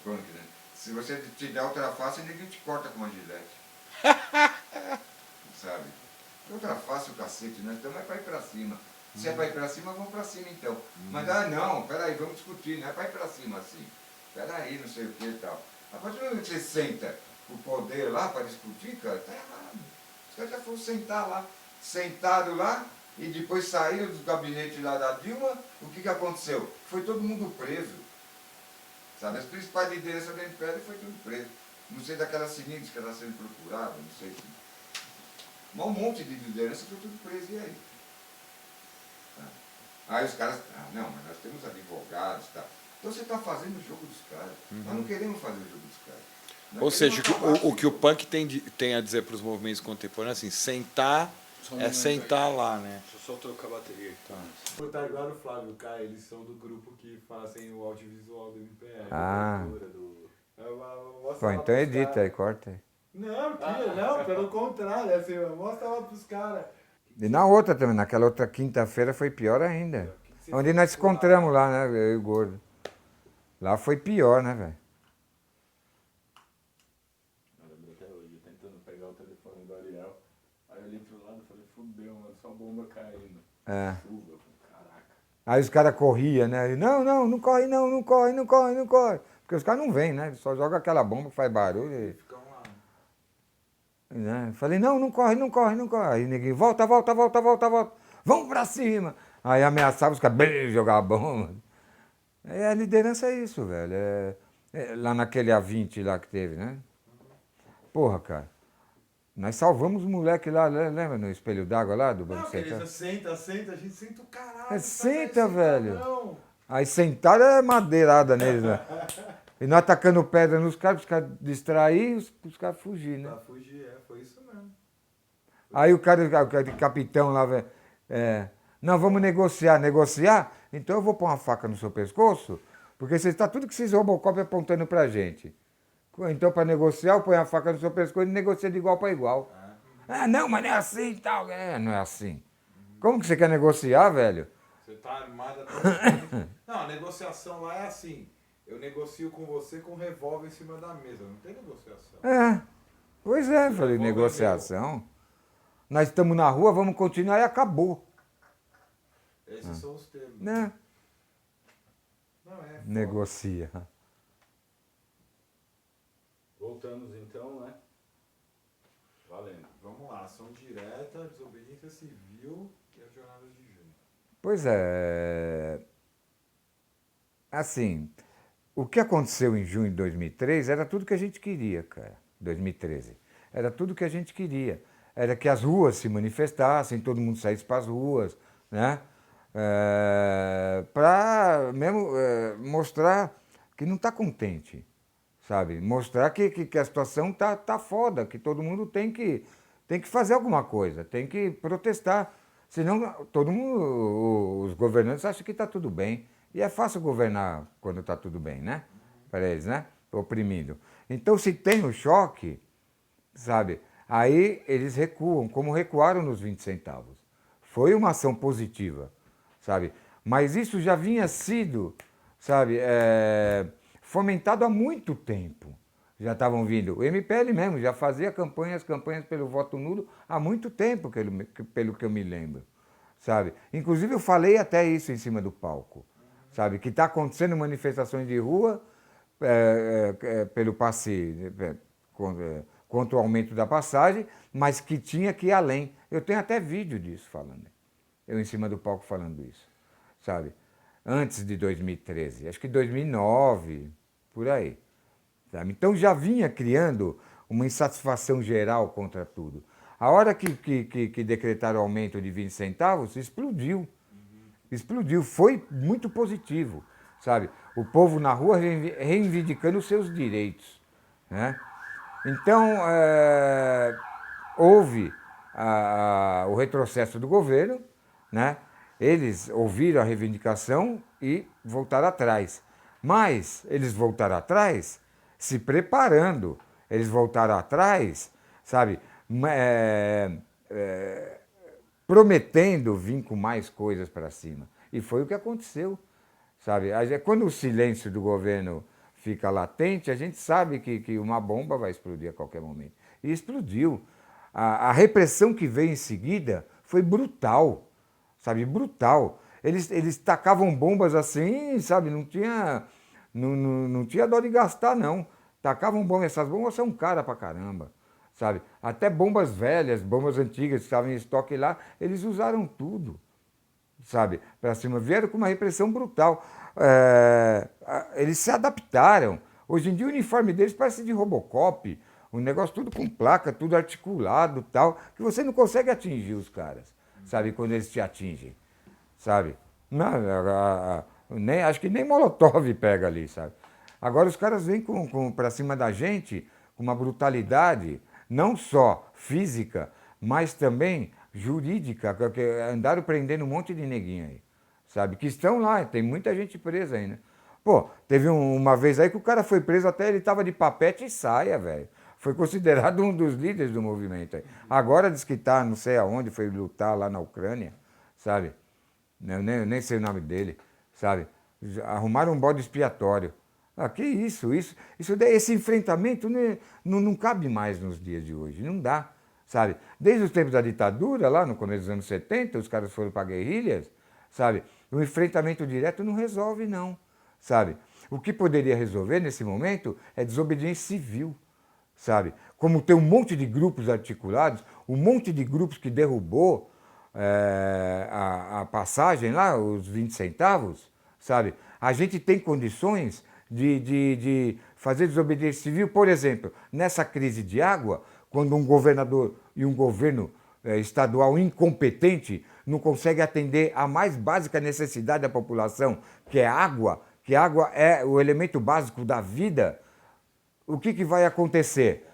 punk, né? Se você te der outra face, ninguém te corta com uma gilete. Sabe? Outra face o cacete, né? Então é para ir para cima. Se é para ir para cima, vamos para cima então. Mas não, peraí, vamos discutir, não é para ir para cima assim. Peraí, não sei o que e tal. A partir do momento que você senta o poder lá para discutir, cara, tá errado. Os caras já foram sentar lá. Sentaram lá e depois saíram dos gabinetes lá da Dilma. O que aconteceu? Foi todo mundo preso. Sabe? As principais lideranças da MPL foi tudo preso. Não sei daquelas sinistras que ela sendo procurada, não sei. Um monte de liderança foi tudo preso, e aí? Aí os caras, não, mas nós temos advogados, tá? Então você está fazendo o jogo dos caras. Nós não queremos fazer o jogo dos caras. Ou seja, o que o punk tem a dizer para os movimentos contemporâneos, assim, sentar sentar lá, né? Deixa eu só trocar a bateria aqui. Tá. Botar agora o Flávio e o Caio, eles são do grupo que fazem o audiovisual do MPL. Ah. Mostra Pô, lá então pros edita caras. aí, corta aí. Não, não, pelo contrário, assim, mostra lá pros caras E na outra também, naquela outra quinta-feira foi pior ainda. Onde nós se encontramos lá, né, eu e o Gordo. Lá foi pior, né, velho? Eu lembro até hoje, tentando pegar o telefone do Ariel. Aí eu olhei pro lado e falei, fudeu, mano, só bomba caindo. É. Chuva, caraca. Aí os caras corriam, né? Não corre não, não corre, não corre, não corre. Porque os caras não vêm, né? Eles só jogam aquela bomba que faz barulho. E, Ficam lá. né? Falei, não corre, não corre, não corre. Aí ninguém, volta. Vamos pra cima. Aí ameaçava os caras, jogar a bomba. A liderança é isso, velho. Lá naquele A20 lá que teve, né? Porra, cara. Nós salvamos o moleque lá, lembra no espelho d'água lá do Banco Não, Central? querido, senta, a gente senta o caralho. É, tá, senta, vai, velho. Não. Aí sentaram é madeirada neles, né? E nós atacando pedra nos caras, os caras distrair, os caras fugir, né? Pra fugir, foi isso mesmo. Aí o capitão lá, velho, não, vamos negociar? Então eu vou pôr uma faca no seu pescoço, porque você está tudo que esses Robocop apontando pra gente. Então, para negociar, eu ponho a faca no seu pescoço e negocia de igual para igual. Não, mas não é assim e tal. Não é assim. Como que você quer negociar, velho? Você tá armado até. Não, a negociação lá é assim. Eu negocio com você com um revólver em cima da mesa. Não tem negociação. Pois é, falei, negociação. Nós estamos na rua, vamos continuar e acabou. Esses são os termos. Né? Não é. Foda. Negocia. Voltamos então, né? Valendo. Vamos lá, ação direta, desobediência civil e as jornadas de junho. Pois é. Assim, o que aconteceu em junho de 2003 era tudo que a gente queria, cara. 2013. Era tudo que a gente queria. Era que as ruas se manifestassem, todo mundo saísse para as ruas, né? Para mesmo mostrar que não está contente, sabe? Mostrar que a situação tá foda, que todo mundo tem que fazer alguma coisa, tem que protestar. Senão todo mundo, os governantes acham que está tudo bem. E é fácil governar quando está tudo bem, né? Para eles, né? Oprimido. Então, se tem o choque, sabe? Aí eles recuam, como recuaram nos 20 centavos. Foi uma ação positiva, sabe? Mas isso já vinha sido, sabe, fomentado há muito tempo. Já estavam vindo. O MPL mesmo já fazia campanhas pelo voto nulo há muito tempo, pelo que eu me lembro, sabe? Inclusive eu falei até isso em cima do palco, sabe? Que está acontecendo manifestações de rua pelo passe, contra o aumento da passagem, mas que tinha que ir além. Eu tenho até vídeo disso falando. Eu em cima do palco falando isso, sabe? Antes de 2013, acho que 2009, por aí. Sabe? Então já vinha criando uma insatisfação geral contra tudo. A hora que decretaram o aumento de 20 centavos, explodiu. Explodiu, foi muito positivo, sabe? O povo na rua reivindicando os seus direitos, né? Então, houve o retrocesso do governo, né? Eles ouviram a reivindicação e voltaram atrás. Mas eles voltaram atrás se preparando, eles voltaram atrás, sabe? Prometendo vir com mais coisas para cima. E foi o que aconteceu, sabe? Quando o silêncio do governo fica latente, a gente sabe que uma bomba vai explodir a qualquer momento. E explodiu. A repressão que veio em seguida foi brutal, sabe? Brutal. Eles tacavam bombas assim, sabe? Não tinha dó de gastar, não. Tacavam bombas. Essas bombas são caras pra caramba, sabe? Até bombas velhas, bombas antigas que estavam em estoque lá, eles usaram tudo, sabe? Para cima. Vieram com uma repressão brutal. Eles se adaptaram. Hoje em dia o uniforme deles parece de Robocop. Um negócio tudo com placa, tudo articulado tal, que você não consegue atingir os caras, sabe? Quando eles te atingem, sabe? Não, acho que nem Molotov pega ali, sabe? Agora os caras vêm para cima da gente com uma brutalidade, não só física, mas também jurídica, que andaram prendendo um monte de neguinho aí, sabe? Que estão lá, tem muita gente presa ainda. Pô, teve uma vez aí que o cara foi preso até ele tava de papete e saia, velho. Foi considerado um dos líderes do movimento. Agora diz que está não sei aonde, foi lutar lá na Ucrânia, sabe? Eu nem sei o nome dele, sabe? Arrumaram um bode expiatório. Ah, que esse enfrentamento não cabe mais nos dias de hoje, não dá, sabe? Desde os tempos da ditadura, lá no começo dos anos 70, os caras foram para guerrilhas, sabe? O enfrentamento direto não resolve, não, sabe? O que poderia resolver nesse momento é desobediência civil, sabe? Como tem um monte de grupos articulados, um monte de grupos que derrubou a passagem lá, os 20 centavos, sabe? A gente tem condições de fazer desobediência civil, por exemplo, nessa crise de água, quando um governador e um governo estadual incompetente não consegue atender a mais básica necessidade da população, que é água, que água é o elemento básico da vida, o que vai acontecer?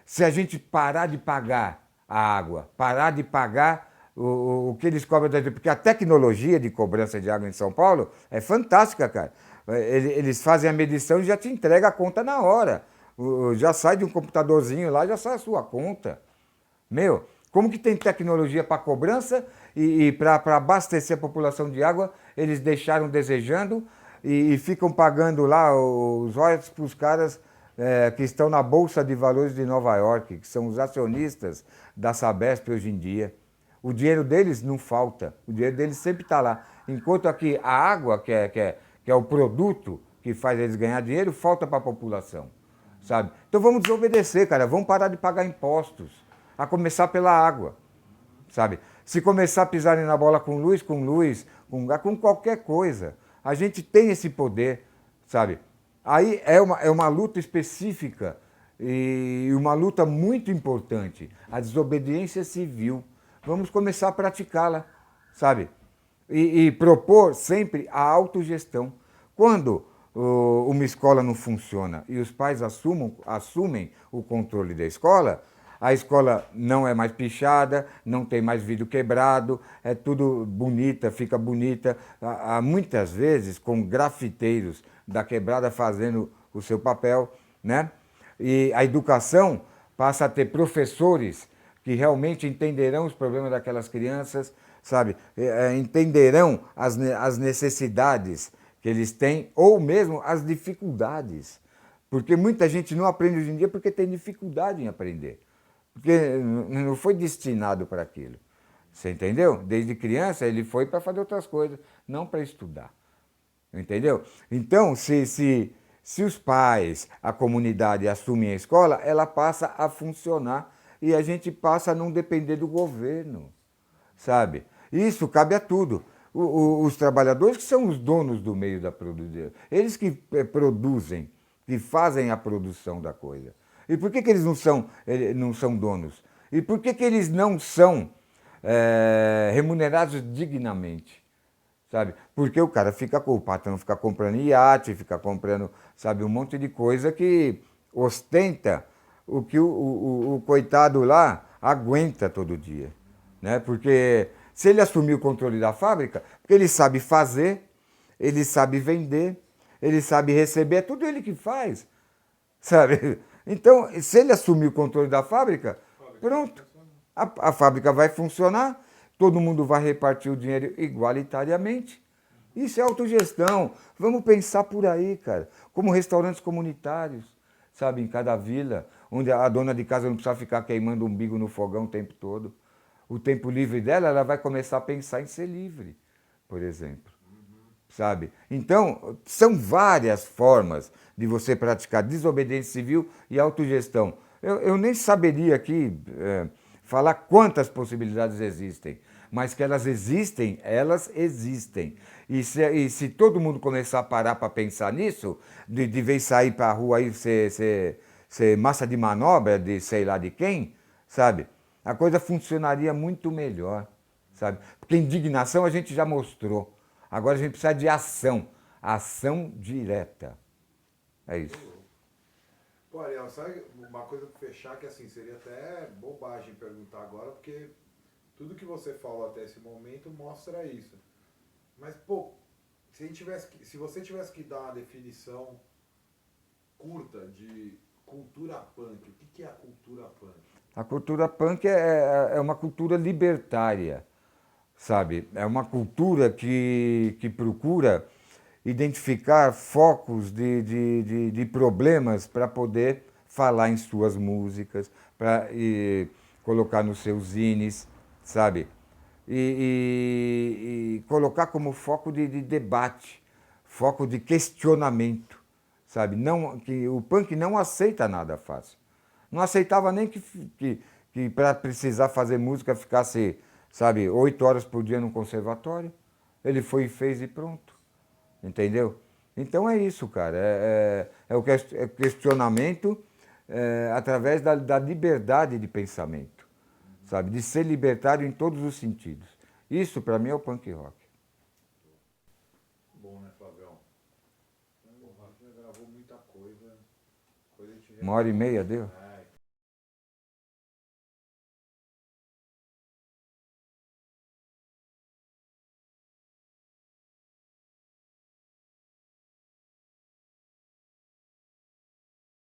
Se a gente parar de pagar a água, parar de pagar o que eles cobram, porque a tecnologia de cobrança de água em São Paulo é fantástica, cara. Eles fazem a medição e já te entrega a conta na hora. Já sai de um computadorzinho lá, já sai a sua conta. Meu, como que tem tecnologia para cobrança e para abastecer a população de água, eles deixaram desejando e ficam pagando lá os royalties para os caras que estão na Bolsa de Valores de Nova York, que são os acionistas da Sabesp hoje em dia. O dinheiro deles não falta, o dinheiro deles sempre está lá. Enquanto aqui a água, que é o produto que faz eles ganhar dinheiro, falta para a população, sabe? Então vamos desobedecer, cara, vamos parar de pagar impostos, a começar pela água, sabe? Se começar a pisarem na bola com luz, com qualquer coisa, a gente tem esse poder, sabe? Aí é uma luta específica e uma luta muito importante, a desobediência civil. Vamos começar a praticá-la, sabe? E propor sempre a autogestão. Quando uma escola não funciona e os pais assumem o controle da escola, a escola não é mais pichada, não tem mais vidro quebrado, é tudo bonita, fica bonita. Há muitas vezes com grafiteiros da quebrada fazendo o seu papel, né? E a educação passa a ter professores que realmente entenderão os problemas daquelas crianças, sabe? Entenderão as necessidades que eles têm ou mesmo as dificuldades. Porque muita gente não aprende hoje em dia porque tem dificuldade em aprender. Porque não foi destinado para aquilo. Você entendeu? Desde criança ele foi para fazer outras coisas, não para estudar. Entendeu? Então, se os pais, a comunidade assumem a escola, ela passa a funcionar e a gente passa a não depender do governo, sabe? Isso cabe a tudo. Os trabalhadores que são os donos do meio da produção, eles que produzem, que fazem a produção da coisa. E por que eles não são donos? E por que eles não são remunerados dignamente? Sabe? Porque o cara o patrão fica comprando iate, fica comprando, sabe, um monte de coisa que ostenta o que o coitado lá aguenta todo dia, né? Porque se ele assumir o controle da fábrica, porque ele sabe fazer, ele sabe vender, ele sabe receber, é tudo ele que faz, sabe? Então, se ele assumir o controle da fábrica, pronto, a fábrica vai funcionar, todo mundo vai repartir o dinheiro igualitariamente. Isso é autogestão. Vamos pensar por aí, cara, como restaurantes comunitários, sabe, em cada vila, onde a dona de casa não precisa ficar queimando o umbigo no fogão o tempo todo. O tempo livre dela, ela vai começar a pensar em ser livre, por exemplo. Sabe? Então, são várias formas de você praticar desobediência civil e autogestão. Eu nem saberia aqui falar quantas possibilidades existem, mas que elas existem, elas existem. E se todo mundo começar a parar para pensar nisso, de vez sair para a rua aí ser massa de manobra de sei lá de quem, sabe? A coisa funcionaria muito melhor, sabe? Porque indignação a gente já mostrou. Agora a gente precisa de ação direta. É isso. Pô, Ariel, sabe uma coisa para fechar que assim, seria até bobagem perguntar agora, porque tudo que você falou até esse momento mostra isso. Mas, pô, se você tivesse que dar uma definição curta de cultura punk. O que é a cultura punk? A cultura punk é uma cultura libertária, sabe? É uma cultura que procura identificar focos de problemas para poder falar em suas músicas, para colocar nos seus zines, sabe? E colocar como foco de debate, foco de questionamento, sabe? Não, que o punk não aceita nada fácil. Não aceitava nem que para precisar fazer música ficasse, sabe, 8 horas por dia no conservatório. Ele foi e fez e pronto. Entendeu? Então é isso, cara. É o questionamento através da liberdade de pensamento, sabe? De ser libertário em todos os sentidos. Isso, para mim, é o punk rock. Bom, né, Flavião? O Rafa já gravou muita coisa. Depois a gente 1h30 deu?